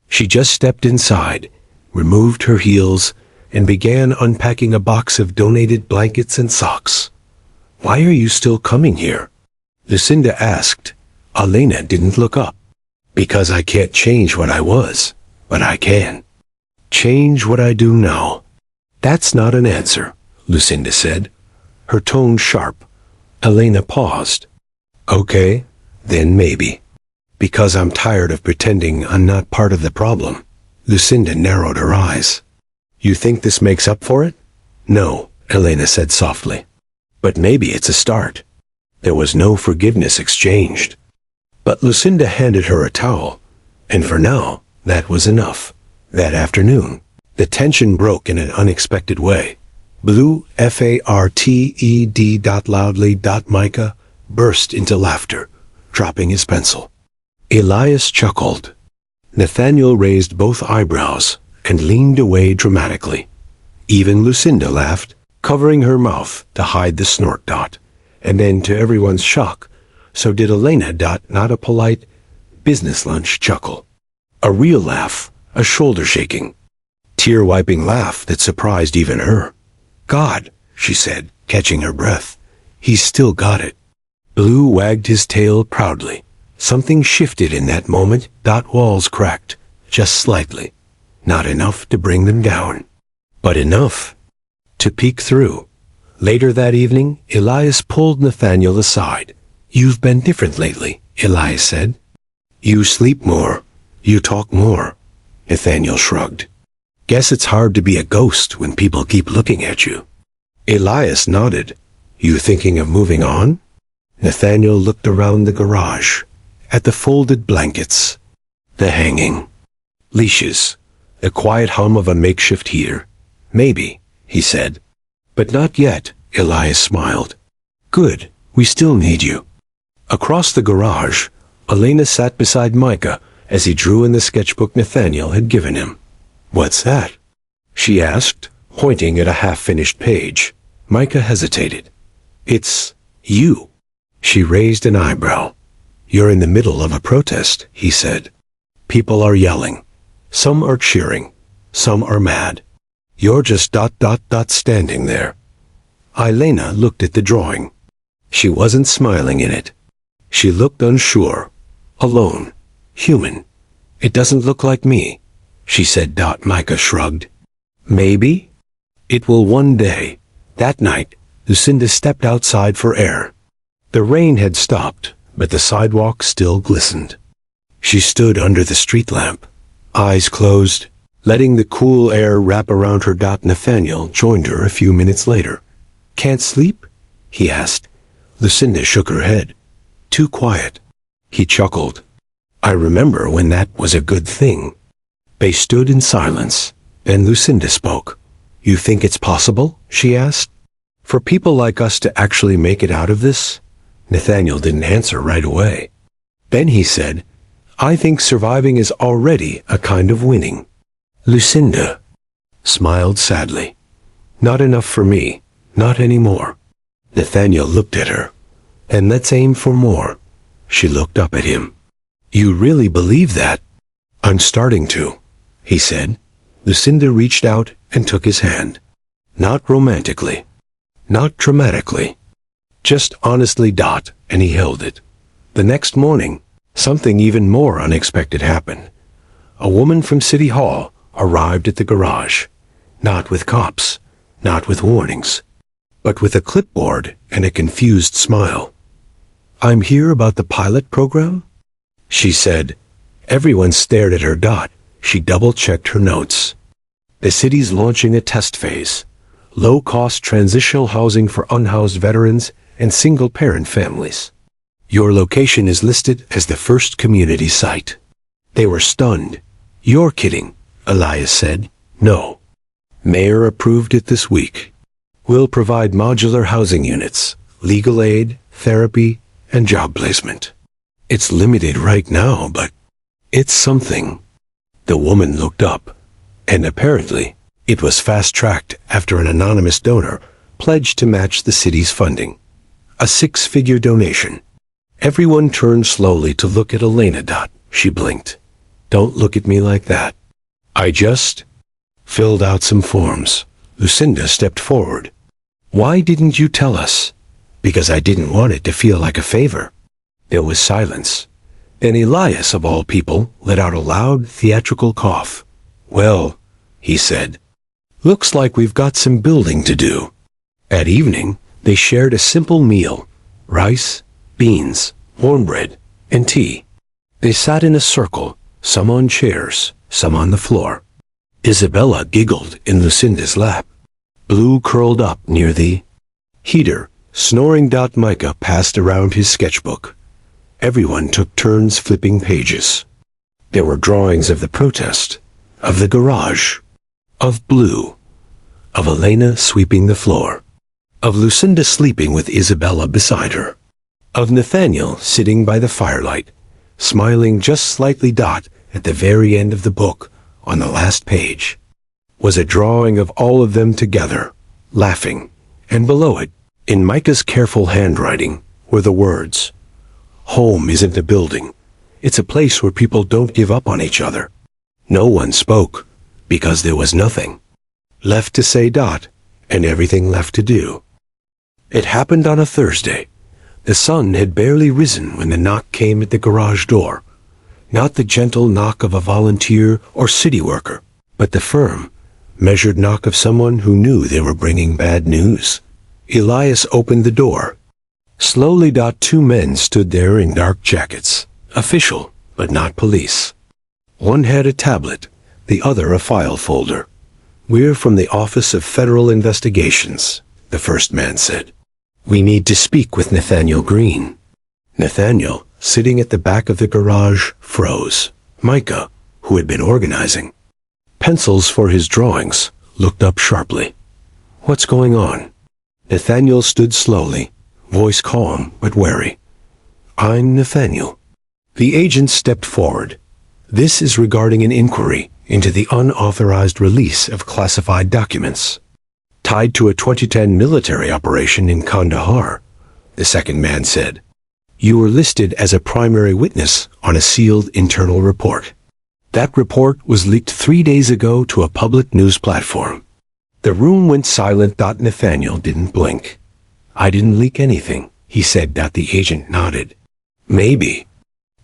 She just stepped inside, removed her heels, and began unpacking a box of donated blankets and socks. Why are you still coming here? Lucinda asked. Elena didn't look up. Because I can't change what I was, but I can change what I do now. That's not an answer, Lucinda said, her tone sharp. Elena paused. Okay, then maybe. Because I'm tired of pretending I'm not part of the problem. Lucinda narrowed her eyes. You think this makes up for it? No, Elena said softly. But maybe it's a start. There was no forgiveness exchanged. But Lucinda handed her a towel, and for now, that was enough. That afternoon, the tension broke in an unexpected way. Blue FARTED loudly. Micah burst into laughter, dropping his pencil. Elias chuckled. Nathaniel raised both eyebrows and leaned away dramatically. Even Lucinda laughed, covering her mouth to hide the snort. And then, to everyone's shock, so did Elena. Not a polite business lunch chuckle. A real laugh, a shoulder shaking, tear-wiping laugh that surprised even her. God, she said, catching her breath. He's still got it. Blue wagged his tail proudly. Something shifted in that moment. Walls cracked, just slightly. Not enough to bring them down, but enough to peek through. Later that evening, Elias pulled Nathaniel aside. You've been different lately, Elias said. You sleep more. You talk more. Nathaniel shrugged. Guess it's hard to be a ghost when people keep looking at you. Elias nodded. You thinking of moving on? Nathaniel looked around the garage, at the folded blankets, the hanging leashes, the quiet hum of a makeshift heater. Maybe, he said. But not yet, Elias smiled. Good, we still need you. Across the garage, Elena sat beside Micah as he drew in the sketchbook Nathaniel had given him. What's that? She asked, pointing at a half-finished page. Micah hesitated. It's you. She raised an eyebrow. You're in the middle of a protest, he said. People are yelling. Some are cheering. Some are mad. You're just ... standing there. Elena looked at the drawing. She wasn't smiling in it. She looked unsure, alone, human. It doesn't look like me, she said. Micah shrugged. Maybe? It will one day. That night, Lucinda stepped outside for air. The rain had stopped, but the sidewalk still glistened. She stood under the street lamp, eyes closed, letting the cool air wrap around her. Nathaniel joined her a few minutes later. Can't sleep? He asked. Lucinda shook her head. Too quiet. He chuckled. I remember when that was a good thing. They stood in silence. Then Lucinda spoke. You think it's possible? She asked. For people like us to actually make it out of this? Nathaniel didn't answer right away. Then he said, I think surviving is already a kind of winning. Lucinda smiled sadly. Not enough for me, not anymore. Nathaniel looked at her. And let's aim for more. She looked up at him. You really believe that? I'm starting to, he said. Lucinda reached out and took his hand. Not romantically. Not dramatically. Just honestly, and he held it. The next morning, something even more unexpected happened. A woman from City Hall arrived at the garage. Not with cops, not with warnings, but with a clipboard and a confused smile. I'm here about the pilot program, she said. Everyone stared at her. She double-checked her notes. The city's launching a test phase. Low-cost transitional housing for unhoused veterans and single-parent families. Your location is listed as the first community site. They were stunned. You're kidding, Elias said. No. Mayor approved it this week. We'll provide modular housing units, legal aid, therapy, and job placement. It's limited right now, but it's something. The woman looked up, and apparently it was fast-tracked after an anonymous donor pledged to match the city's funding. A 6-figure donation. Everyone turned slowly to look at Elena. She blinked. Don't look at me like that. I just filled out some forms. Lucinda stepped forward. Why didn't you tell us? Because I didn't want it to feel like a favor. There was silence. Then Elias, of all people, let out a loud, theatrical cough. Well, he said, looks like we've got some building to do. At evening, they shared a simple meal. Rice, beans, warm bread, and tea. They sat in a circle, some on chairs, some on the floor. Isabella giggled in Lucinda's lap. Blue curled up near the heater. Snoring. Micah passed around his sketchbook. Everyone took turns flipping pages. There were drawings of the protest, of the garage, of Blue, of Elena sweeping the floor, of Lucinda sleeping with Isabella beside her, of Nathaniel sitting by the firelight, smiling just slightly. At the very end of the book, on the last page, was a drawing of all of them together, laughing, and below it, in Micah's careful handwriting, were the words, Home isn't a building. It's a place where people don't give up on each other. No one spoke, because there was nothing left to say. And everything left to do. It happened on a Thursday. The sun had barely risen when the knock came at the garage door. Not the gentle knock of a volunteer or city worker, but the firm, measured knock of someone who knew they were bringing bad news. Elias opened the door. Slowly. 2 men stood there in dark jackets, official, but not police. One had a tablet, the other a file folder. We're from the Office of Federal Investigations, the first man said. We need to speak with Nathaniel Green. Nathaniel, sitting at the back of the garage, froze. Micah, who had been organizing pencils for his drawings, looked up sharply. What's going on? Nathaniel stood slowly, voice calm but wary. I'm Nathaniel. The agent stepped forward. This is regarding an inquiry into the unauthorized release of classified documents, tied to a 2010 military operation in Kandahar, the second man said. You were listed as a primary witness on a sealed internal report. That report was leaked 3 days ago to a public news platform. The room went silent. Nathaniel didn't blink. I didn't leak anything, he said. The agent nodded. Maybe.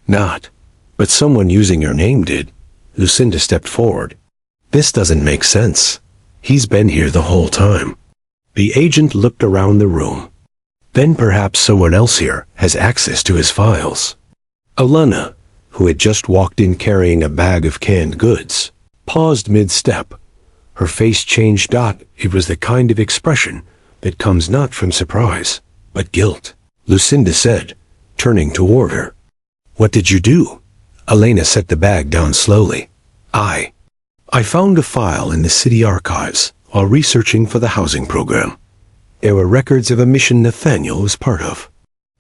Not. But someone using your name did. Lucinda stepped forward. This doesn't make sense. He's been here the whole time. The agent looked around the room. Then perhaps someone else here has access to his files. Alana, who had just walked in carrying a bag of canned goods, paused mid-step. Her face changed. It was the kind of expression that comes not from surprise, but guilt. Lucinda said, turning toward her. What did you do? Elena set the bag down slowly. I found a file in the city archives while researching for the housing program. There were records of a mission Nathaniel was part of.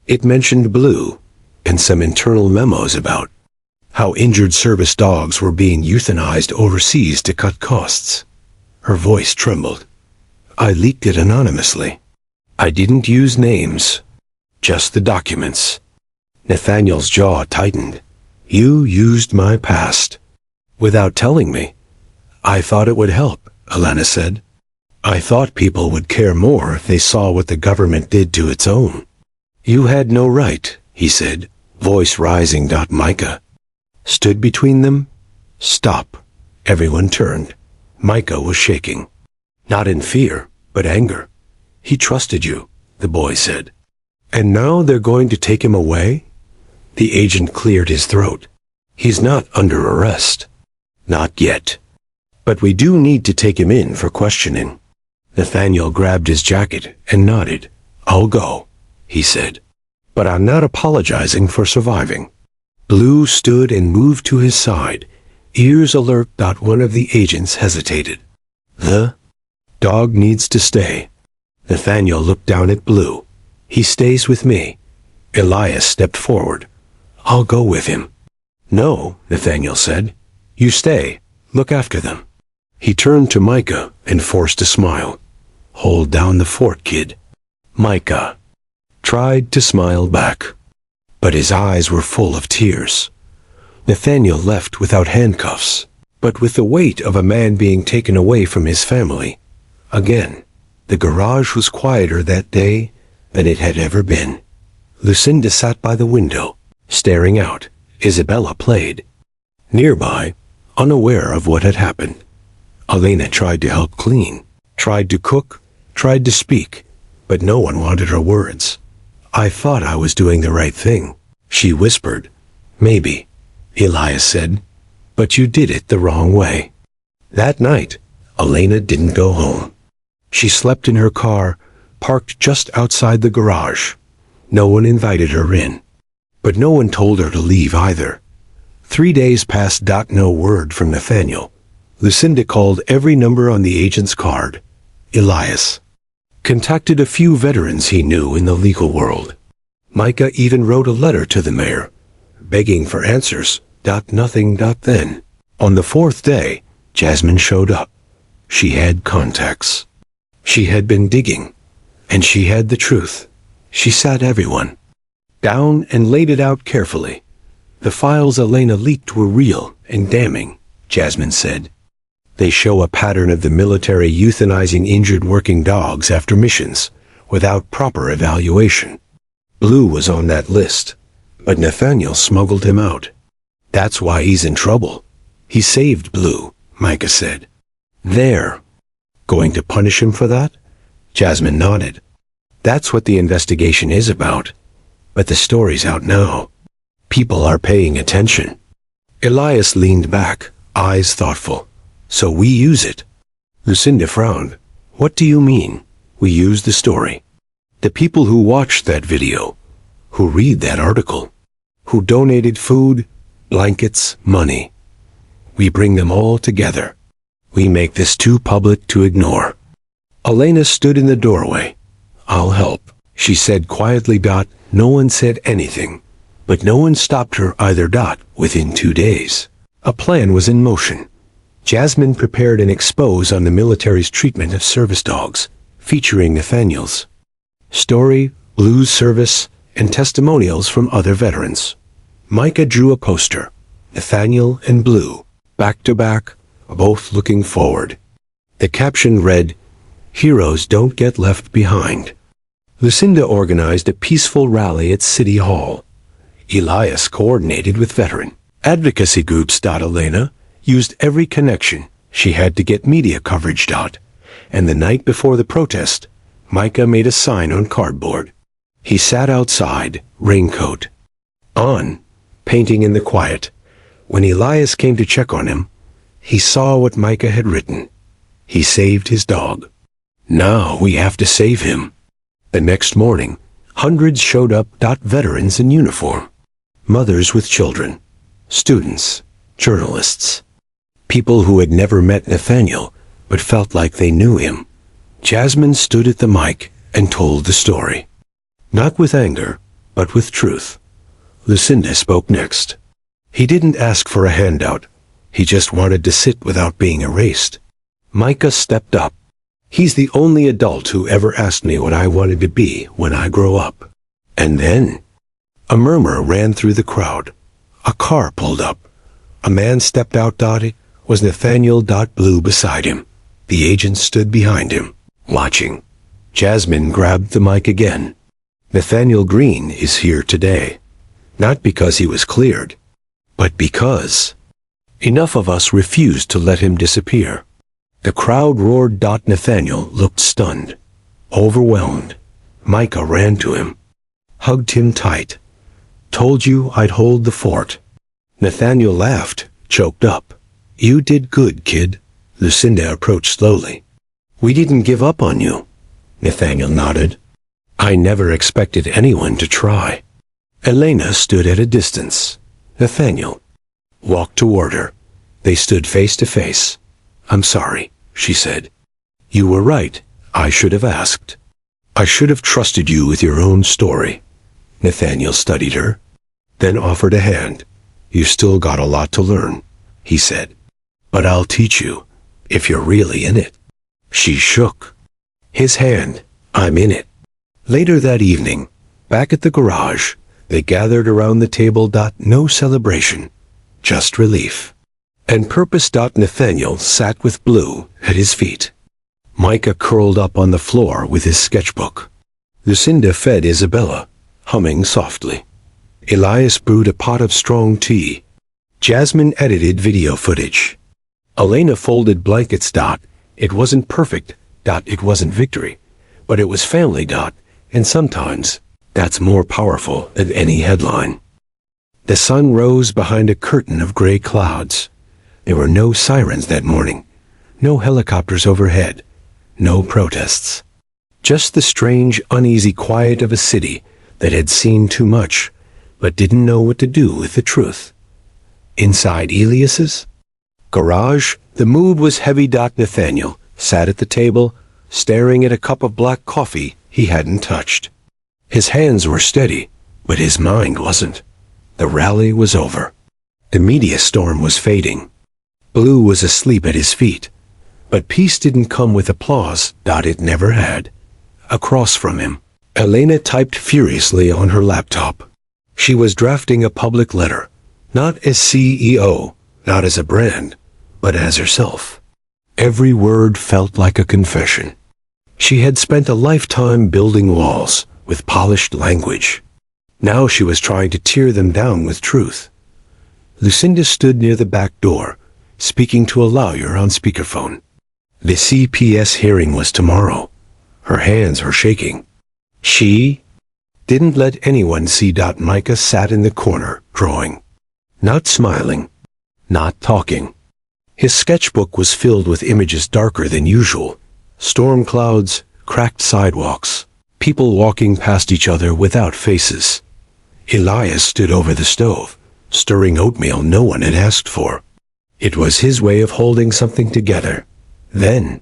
It mentioned Blue and some internal memos about how injured service dogs were being euthanized overseas to cut costs. Her voice trembled. I leaked it anonymously. I didn't use names, just the documents. Nathaniel's jaw tightened. You used my past. Without telling me. I thought it would help, Alana said. I thought people would care more if they saw what the government did to its own. You had no right, he said, voice rising. Micah stood between them. Stop. Everyone turned. Micah was shaking. Not in fear, but anger. He trusted you, the boy said. And now they're going to take him away? The agent cleared his throat. He's not under arrest. Not yet. But we do need to take him in for questioning. Nathaniel grabbed his jacket and nodded. I'll go, he said. But I'm not apologizing for surviving. Blue stood and moved to his side, ears alert. One of the agents hesitated. The dog needs to stay. Nathaniel looked down at Blue. He stays with me. Elias stepped forward. I'll go with him. No, Nathaniel said. You stay. Look after them. He turned to Micah and forced a smile. Hold down the fort, kid. Micah tried to smile back, but his eyes were full of tears. Nathaniel left without handcuffs, but with the weight of a man being taken away from his family. Again, the garage was quieter that day than it had ever been. Lucinda sat by the window, staring out. Isabella played. Nearby, unaware of what had happened, Elena tried to help clean, tried to cook, tried to speak, but no one wanted her words. I thought I was doing the right thing, she whispered. Maybe, Elias said, but you did it the wrong way. That night, Elena didn't go home. She slept in her car, parked just outside the garage. No one invited her in, but no one told her to leave either. 3 days passed. No word from Nathaniel. Lucinda called every number on the agent's card. Elias contacted a few veterans he knew in the legal world. Micah even wrote a letter to the mayor, begging for answers. Nothing. Then, on the 4th day, Jasmine showed up. She had contacts. She had been digging, and she had the truth. She sat everyone down and laid it out carefully. The files Elena leaked were real and damning, Jasmine said. They show a pattern of the military euthanizing injured working dogs after missions, without proper evaluation. Blue was on that list, but Nathaniel smuggled him out. That's why he's in trouble. He saved Blue, Micah said. They're going to punish him for that? Jasmine nodded. That's what the investigation is about. But the story's out now. People are paying attention. Elias leaned back, eyes thoughtful. So we use it. Lucinda frowned. What do you mean, we use the story? The people who watched that video, who read that article, who donated food, blankets, money. We bring them all together. We make this too public to ignore. Elena stood in the doorway. I'll help, she said quietly. No one said anything, but no one stopped her either. Within 2 days, a plan was in motion. Jasmine prepared an expose on the military's treatment of service dogs, featuring Nathaniel's story, Blue's service, and testimonials from other veterans. Micah drew a poster, Nathaniel and Blue, back to back, both looking forward. The caption read, Heroes don't get left behind. Lucinda organized a peaceful rally at City Hall. Elias coordinated with veteran advocacy groups. Elena used every connection she had to get media coverage. And the night before the protest, Micah made a sign on cardboard. He sat outside, raincoat on, painting in the quiet. When Elias came to check on him, he saw what Micah had written. He saved his dog. Now we have to save him. The next morning, hundreds showed up. Veterans in uniform, mothers with children, students, journalists, people who had never met Nathaniel but felt like they knew him. Jasmine stood at the mic and told the story. Not with anger, but with truth. Lucinda spoke next. He didn't ask for a handout. He just wanted to sit without being erased. Micah stepped up. He's the only adult who ever asked me what I wanted to be when I grow up. And then, a murmur ran through the crowd. A car pulled up. A man stepped out. It was Nathaniel. Blue beside him. The agent stood behind him, watching. Jasmine grabbed the mic again. Nathaniel Green is here today. Not because he was cleared, but because enough of us refused to let him disappear. The crowd roared. Nathaniel looked stunned, overwhelmed. Micah ran to him, hugged him tight. Told you I'd hold the fort. Nathaniel laughed, choked up. You did good, kid. Lucinda approached slowly. We didn't give up on you. Nathaniel nodded. I never expected anyone to try. Elena stood at a distance. Nathaniel walked toward her. They stood face to face. I'm sorry, she said. You were right. I should have asked. I should have trusted you with your own story. Nathaniel studied her, then offered a hand. You still got a lot to learn, he said. But I'll teach you, if you're really in it. She shook his hand. I'm in it. Later that evening, back at the garage, they gathered around the table. No celebration, just relief and purpose. Nathaniel sat with Blue at his feet. Micah curled up on the floor with his sketchbook. Lucinda fed Isabella, humming softly. Elias brewed a pot of strong tea. Jasmine edited video footage. Elena folded blankets. It wasn't perfect. It wasn't victory. But it was family. And sometimes, that's more powerful than any headline. The sun rose behind a curtain of gray clouds. There were no sirens that morning. No helicopters overhead. No protests. Just the strange, uneasy quiet of a city that had seen too much, but didn't know what to do with the truth. Inside Elias's garage, the mood was heavy. Nathaniel sat at the table, staring at a cup of black coffee he hadn't touched. His hands were steady, but his mind wasn't. The rally was over. The media storm was fading. Blue was asleep at his feet, but peace didn't come with applause. It never had. Across from him, Elena typed furiously on her laptop. She was drafting a public letter, not as CEO, not as a brand, but as herself. Every word felt like a confession. She had spent a lifetime building walls with polished language. Now she was trying to tear them down with truth. Lucinda stood near the back door, speaking to a lawyer on speakerphone. The CPS hearing was tomorrow. Her hands were shaking. She didn't let anyone see. Micah sat in the corner, drawing. Not smiling. Not talking. His sketchbook was filled with images darker than usual. Storm clouds, cracked sidewalks, people walking past each other without faces. Elias stood over the stove, stirring oatmeal no one had asked for. It was his way of holding something together. Then,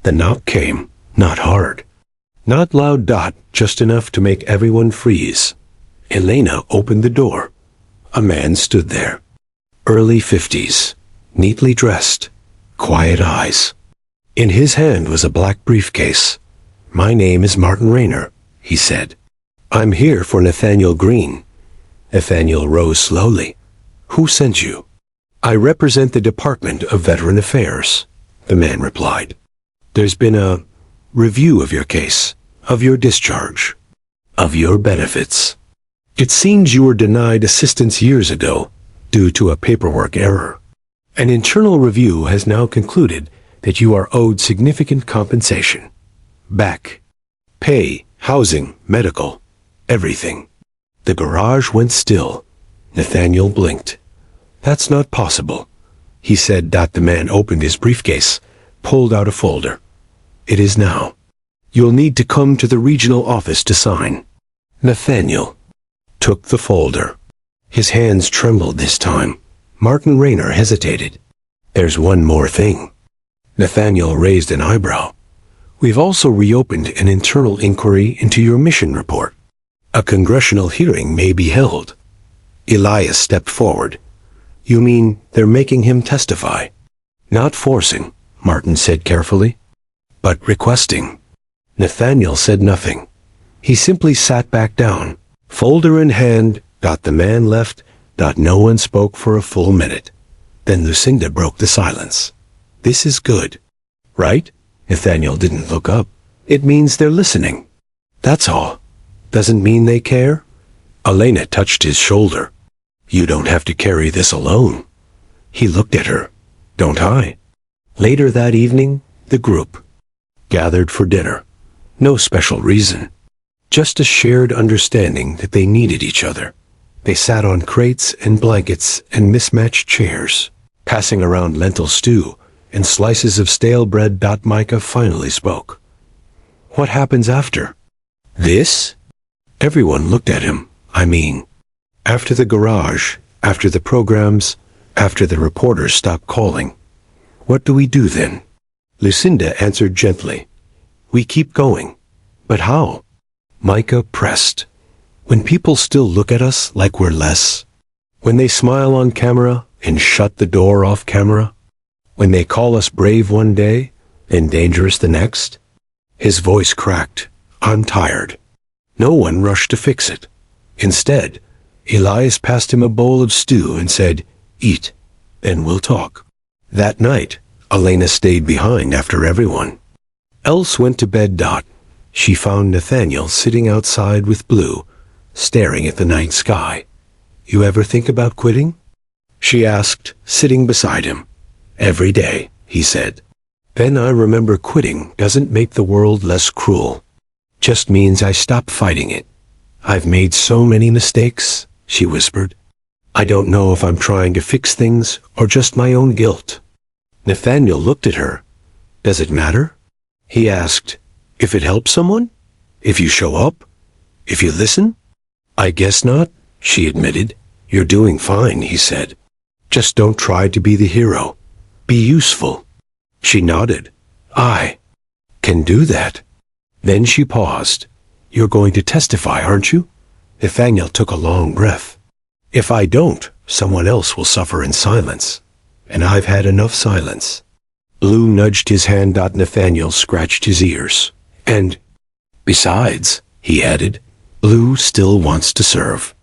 the knock came, not hard. Not loud. Just enough to make everyone freeze. Elena opened the door. A man stood there. Early 50s, neatly dressed, quiet eyes. In his hand was a black briefcase. My name is Martin Rayner, he said. I'm here for Nathaniel Green. Nathaniel rose slowly. Who sent you? I represent the Department of Veteran Affairs, the man replied. There's been a review of your case, of your discharge, of your benefits. It seems you were denied assistance years ago due to a paperwork error. An internal review has now concluded that you are owed significant compensation. Back pay, housing, medical, everything. The garage went still. Nathaniel blinked. That's not possible, he said. The man opened his briefcase, pulled out a folder. It is now. You'll need to come to the regional office to sign. Nathaniel took the folder. His hands trembled this time. Martin Rayner hesitated. There's one more thing. Nathaniel raised an eyebrow. We've also reopened an internal inquiry into your mission report. A congressional hearing may be held. Elias stepped forward. You mean they're making him testify? Not forcing, Martin said carefully, but requesting. Nathaniel said nothing. He simply sat back down, folder in hand. The man left. No one spoke for a full minute. Then Lucinda broke the silence. This is good. Right? Nathaniel didn't look up. It means they're listening. That's all. Doesn't mean they care. Elena touched his shoulder. You don't have to carry this alone. He looked at her. Don't I? Later that evening, the group gathered for dinner. No special reason. Just a shared understanding that they needed each other. They sat on crates and blankets and mismatched chairs, passing around lentil stew and slices of stale bread. Micah finally spoke. What happens after? This? Everyone looked at him. After the garage, after the programs, after the reporters stopped calling. What do we do then? Lucinda answered gently. We keep going. But how? Micah pressed. When people still look at us like we're less. When they smile on camera and shut the door off camera. When they call us brave one day and dangerous the next. His voice cracked. I'm tired. No one rushed to fix it. Instead, Elias passed him a bowl of stew and said, Eat, then we'll talk. That night, Elena stayed behind after everyone else went to bed. She found Nathaniel sitting outside with Blue, staring at the night sky. You ever think about quitting? She asked, sitting beside him. Every day, he said. Then I remember quitting doesn't make the world less cruel. Just means I stop fighting it. I've made so many mistakes, she whispered. I don't know if I'm trying to fix things or just my own guilt. Nathaniel looked at her. Does it matter? He asked. If it helps someone? If you show up? If you listen? I guess not, she admitted. You're doing fine, he said. Just don't try to be the hero. Be useful. She nodded. I can do that. Then she paused. You're going to testify, aren't you? Nathaniel took a long breath. If I don't, someone else will suffer in silence. And I've had enough silence. Blue nudged his hand. Nathaniel scratched his ears. And besides, he added, Blue still wants to serve.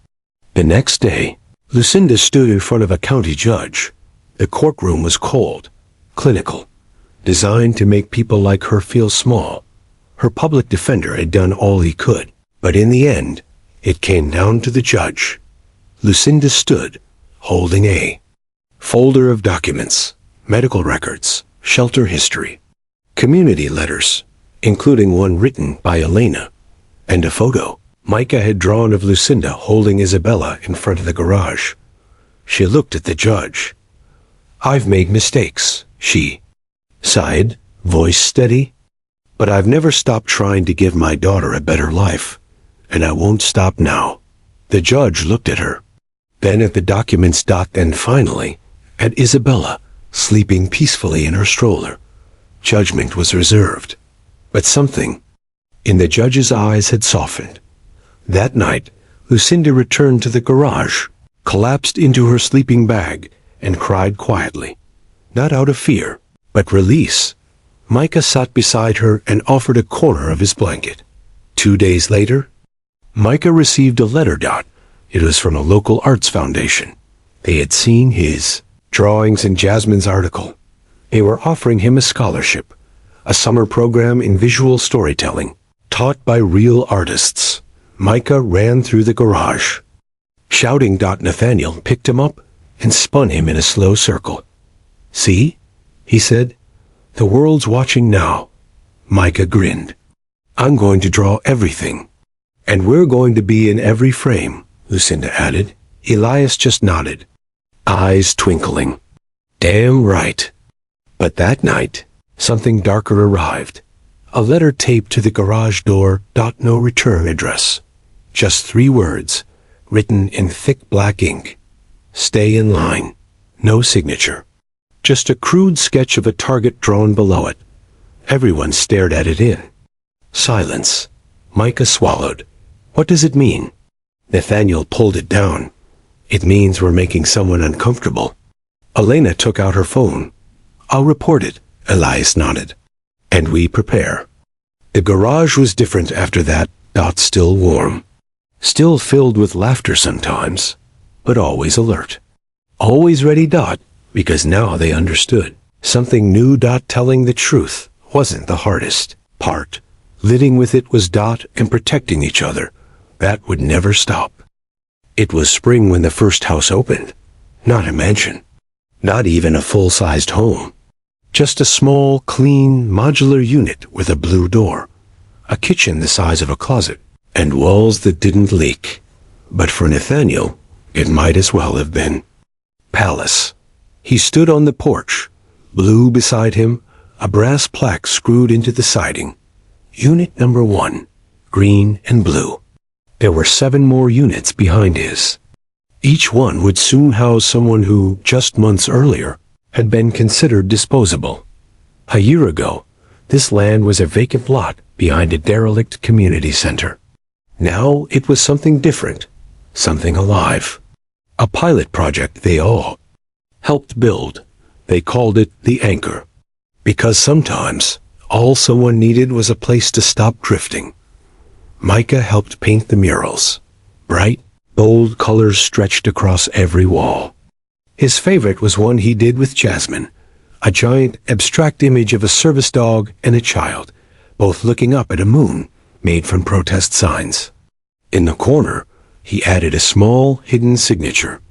The next day, Lucinda stood in front of a county judge. The courtroom was cold, clinical, designed to make people like her feel small. Her public defender had done all he could, but in the end, it came down to the judge. Lucinda stood, holding a folder of documents, medical records, shelter history, community letters, including one written by Elena, and a photo Micah had drawn of Lucinda holding Isabella in front of the garage. She looked at the judge. I've made mistakes, she sighed, voice steady. But I've never stopped trying to give my daughter a better life, and I won't stop now. The judge looked at her, then at the documents. Then finally, at Isabella, sleeping peacefully in her stroller. Judgment was reserved, but something in the judge's eyes had softened. That night, Lucinda returned to the garage, collapsed into her sleeping bag, and cried quietly. Not out of fear, but release. Micah sat beside her and offered a corner of his blanket. 2 days later, Micah received a letter. It was from a local arts foundation. They had seen his drawings in Jasmine's article. They were offering him a scholarship, a summer program in visual storytelling, taught by real artists. Micah ran through the garage, shouting. Nathaniel picked him up and spun him in a slow circle. See? He said. The world's watching now. Micah grinned. I'm going to draw everything. And we're going to be in every frame, Lucinda added. Elias just nodded, eyes twinkling. Damn right. But that night, something darker arrived. A letter taped to the garage door. No return address. Just 3 words, written in thick black ink. Stay in line. No signature. Just a crude sketch of a target drawn below it. Everyone stared at it in silence. Micah swallowed. What does it mean? Nathaniel pulled it down. It means we're making someone uncomfortable. Elena took out her phone. I'll report it, Elias nodded. And we prepare. The garage was different after that. Dot still warm. Still filled with laughter sometimes, but always alert. Always ready. Dot, because now they understood. Something new. Dot telling the truth wasn't the hardest part. Living with it was. Dot and protecting each other. That would never stop. It was spring when the first house opened. Not a mansion. Not even a full-sized home. Just a small, clean, modular unit with a blue door. A kitchen the size of a closet. And walls that didn't leak. But for Nathaniel, it might as well have been. Palace. He stood on the porch. Blue beside him, a brass plaque screwed into the siding. Unit number 1. Green and blue. There were 7 more units behind his. Each one would soon house someone who, just months earlier, had been considered disposable. A year ago, this land was a vacant lot behind a derelict community center. Now it was something different, something alive. A pilot project they all helped build. They called it the Anchor. Because sometimes, all someone needed was a place to stop drifting. Micah helped paint the murals. Bright, bold colors stretched across every wall. His favorite was one he did with Jasmine, a giant, abstract image of a service dog and a child, both looking up at a moon made from protest signs. In the corner, he added a small, hidden signature,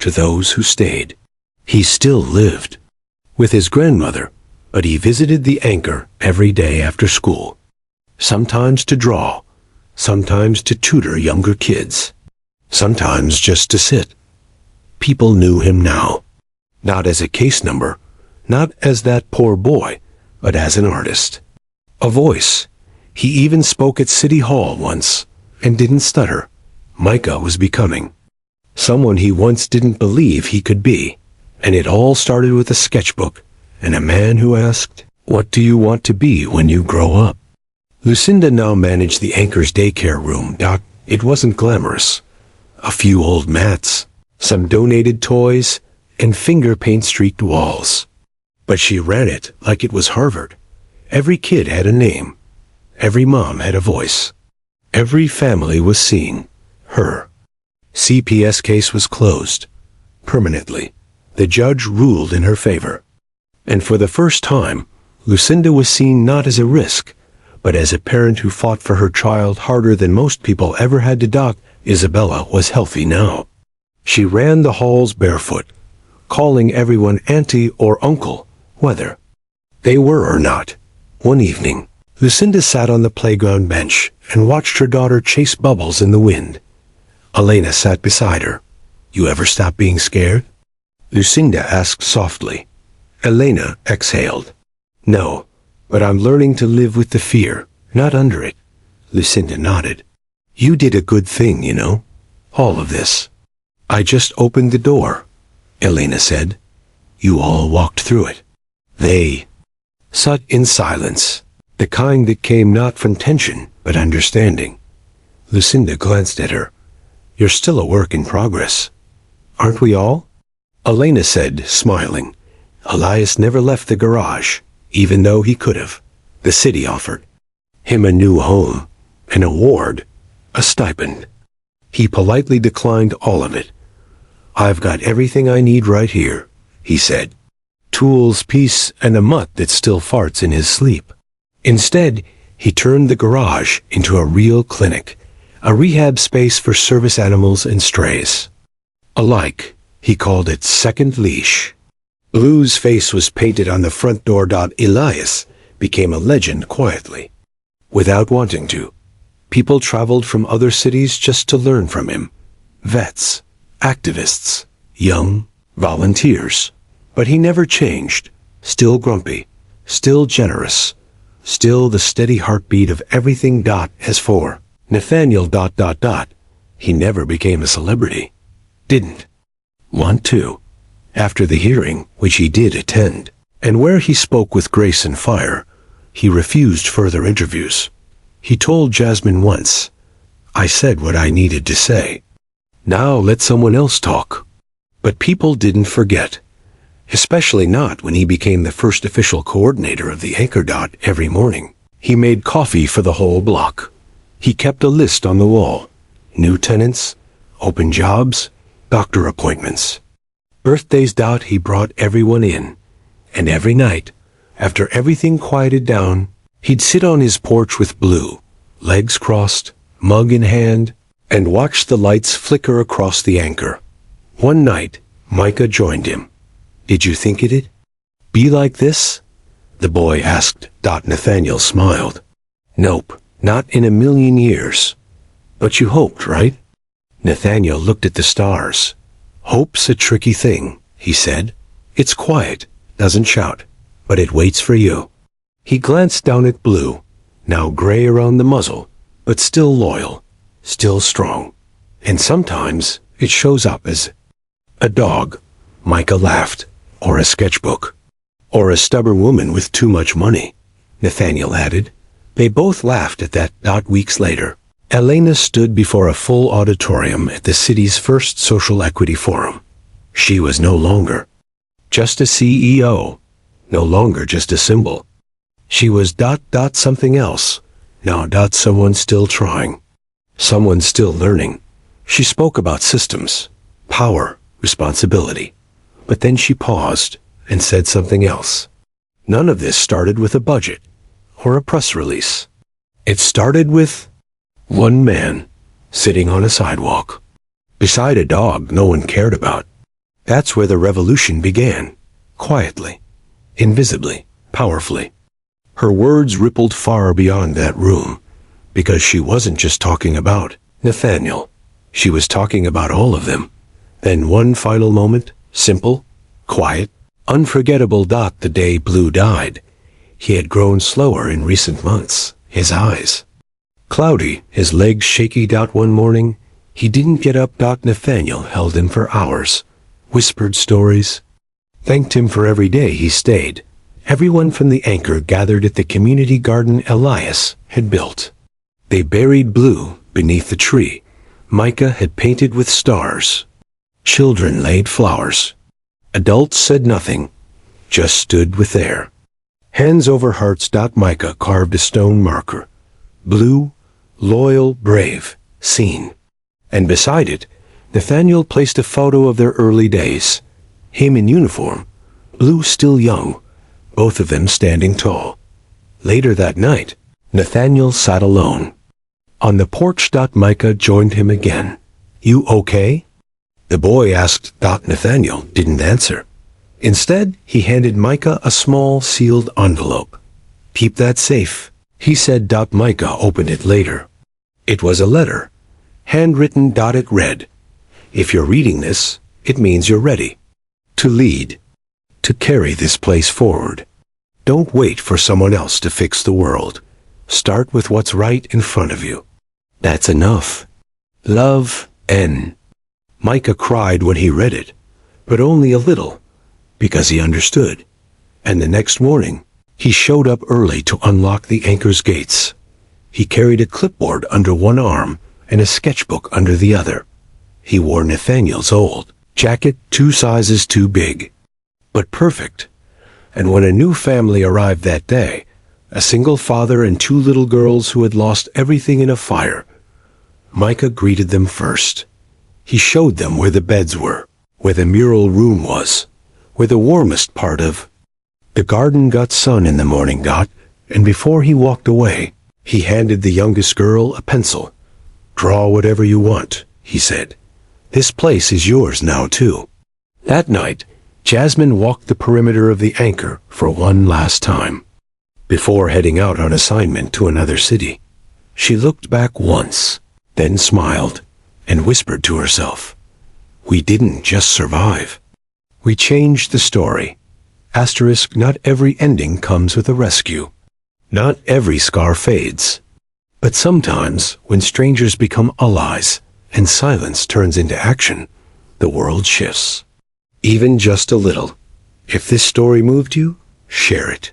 to those who stayed. He still lived with his grandmother, but he visited the Anchor every day after school, sometimes to draw, sometimes to tutor younger kids, sometimes just to sit. People knew him now, not as a case number, not as that poor boy, but as an artist. A voice. He even spoke at City Hall once, and didn't stutter. Micah was becoming someone he once didn't believe he could be. And it all started with a sketchbook, and a man who asked, "What do you want to be when you grow up?" Lucinda now managed the Anchor's daycare room. It wasn't glamorous. A few old mats, some donated toys, and finger paint-streaked walls. But she ran it like it was Harvard. Every kid had a name. Every mom had a voice. Every family was seeing her. CPS case was closed. Permanently. The judge ruled in her favor. And for the first time, Lucinda was seen not as a risk, but as a parent who fought for her child harder than most people ever had to. Isabella was healthy now. She ran the halls barefoot, calling everyone auntie or uncle, whether they were or not. One evening, Lucinda sat on the playground bench and watched her daughter chase bubbles in the wind. Elena sat beside her. "You ever stop being scared?" Lucinda asked softly. Elena exhaled. "No, but I'm learning to live with the fear, not under it." Lucinda nodded. "You did a good thing, you know. All of this." "I just opened the door," Elena said. "You all walked through it." They sat in silence, the kind that came not from tension, but understanding. Lucinda glanced at her. "You're still a work in progress. Aren't we all?" Elena said, smiling. "Elias never left the garage, even though he could have. The city offered him a new home, an award, a stipend. He politely declined all of it. "I've got everything I need right here," he said. "Tools, peace, and a mutt that still farts in his sleep." Instead, he turned the garage into a real clinic, a rehab space for service animals and strays. Alike, he called it Second Leash. Blue's face was painted on the front door. Elias became a legend quietly. Without wanting to, people traveled from other cities just to learn from him. Vets, activists, young, volunteers. But he never changed, still grumpy, still generous, still the steady heartbeat of everything. As for Nathaniel. He never became a celebrity. Didn't want to. After the hearing, which he did attend, and where he spoke with grace and fire, he refused further interviews. He told Jasmine once, I said what I needed to say. Now let someone else talk. But people didn't forget. Especially not when he became the first official coordinator of the Anchor. Every morning, he made coffee for the whole block. He kept a list on the wall. New tenants, open jobs, doctor appointments. Birthdays. He brought everyone in. And every night, after everything quieted down, he'd sit on his porch with Blue, legs crossed, mug in hand, and watch the lights flicker across the Anchor. One night, Micah joined him. Did you think it'd be like this? The boy asked. Nathaniel smiled. Nope, not in a million years. But you hoped, right? Nathaniel looked at the stars. Hope's a tricky thing, he said. It's quiet, doesn't shout, but it waits for you. He glanced down at Blue, now gray around the muzzle, but still loyal, still strong. And sometimes it shows up as a dog, Micah laughed, or a sketchbook, or a stubborn woman with too much money, Nathaniel added. They both laughed at that. Weeks later, Elena stood before a full auditorium at the city's first social equity forum. She was no longer just a CEO, no longer just a symbol. She was something else. Now someone still trying. Someone still learning. She spoke about systems, power, responsibility. But then she paused and said something else. None of this started with a budget or a press release. It started with one man sitting on a sidewalk beside a dog no one cared about. That's where the revolution began, quietly, invisibly, powerfully. Her words rippled far beyond that room, because she wasn't just talking about Nathaniel. She was talking about all of them. Then one final moment, simple, quiet, unforgettable. The day Blue died. He had grown slower in recent months, his eyes cloudy, his legs shaky. One morning, he didn't get up. Nathaniel held him for hours, whispered stories, thanked him for every day he stayed. Everyone from the Anchor gathered at the community garden Elias had built. They buried Blue beneath the tree Micah had painted with stars. Children laid flowers. Adults said nothing, just stood with there. Hands over hearts. Micah carved a stone marker. Blue, loyal, brave, seen. And beside it, Nathaniel placed a photo of their early days. Him in uniform, Blue still young, both of them standing tall. Later that night, Nathaniel sat alone. On the porch. Micah joined him again. You okay? The boy asked. Nathaniel didn't answer. Instead, he handed Micah a small sealed envelope. Keep that safe, he said. Micah opened it later. It was a letter, handwritten. It read, if you're reading this, it means you're ready to lead, to carry this place forward. Don't wait for someone else to fix the world. Start with what's right in front of you. That's enough. Love, N. Micah cried when he read it, but only a little, because he understood. And the next morning, he showed up early to unlock the Anchor's gates. He carried a clipboard under one arm and a sketchbook under the other. He wore Nathaniel's old jacket, 2 sizes too big, but perfect. And when a new family arrived that day, a single father and 2 little girls who had lost everything in a fire, Micah greeted them first. He showed them where the beds were, where the mural room was, where the warmest part of the garden got sun in the morning. And before he walked away, he handed the youngest girl a pencil. Draw whatever you want, he said. This place is yours now, too. That night, Jasmine walked the perimeter of the Anchor for one last time. Before heading out on assignment to another city, she looked back once, then smiled, and whispered to herself, we didn't just survive. We changed the story. Asterisk, not every ending comes with a rescue. Not every scar fades. But sometimes, when strangers become allies, and silence turns into action, the world shifts. Even just a little. If this story moved you, share it.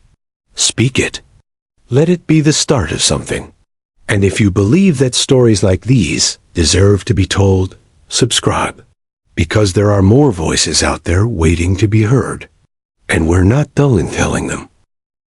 Speak it. Let it be the start of something. And if you believe that stories like these deserve to be told, subscribe. Because there are more voices out there waiting to be heard. And we're not dull in telling them.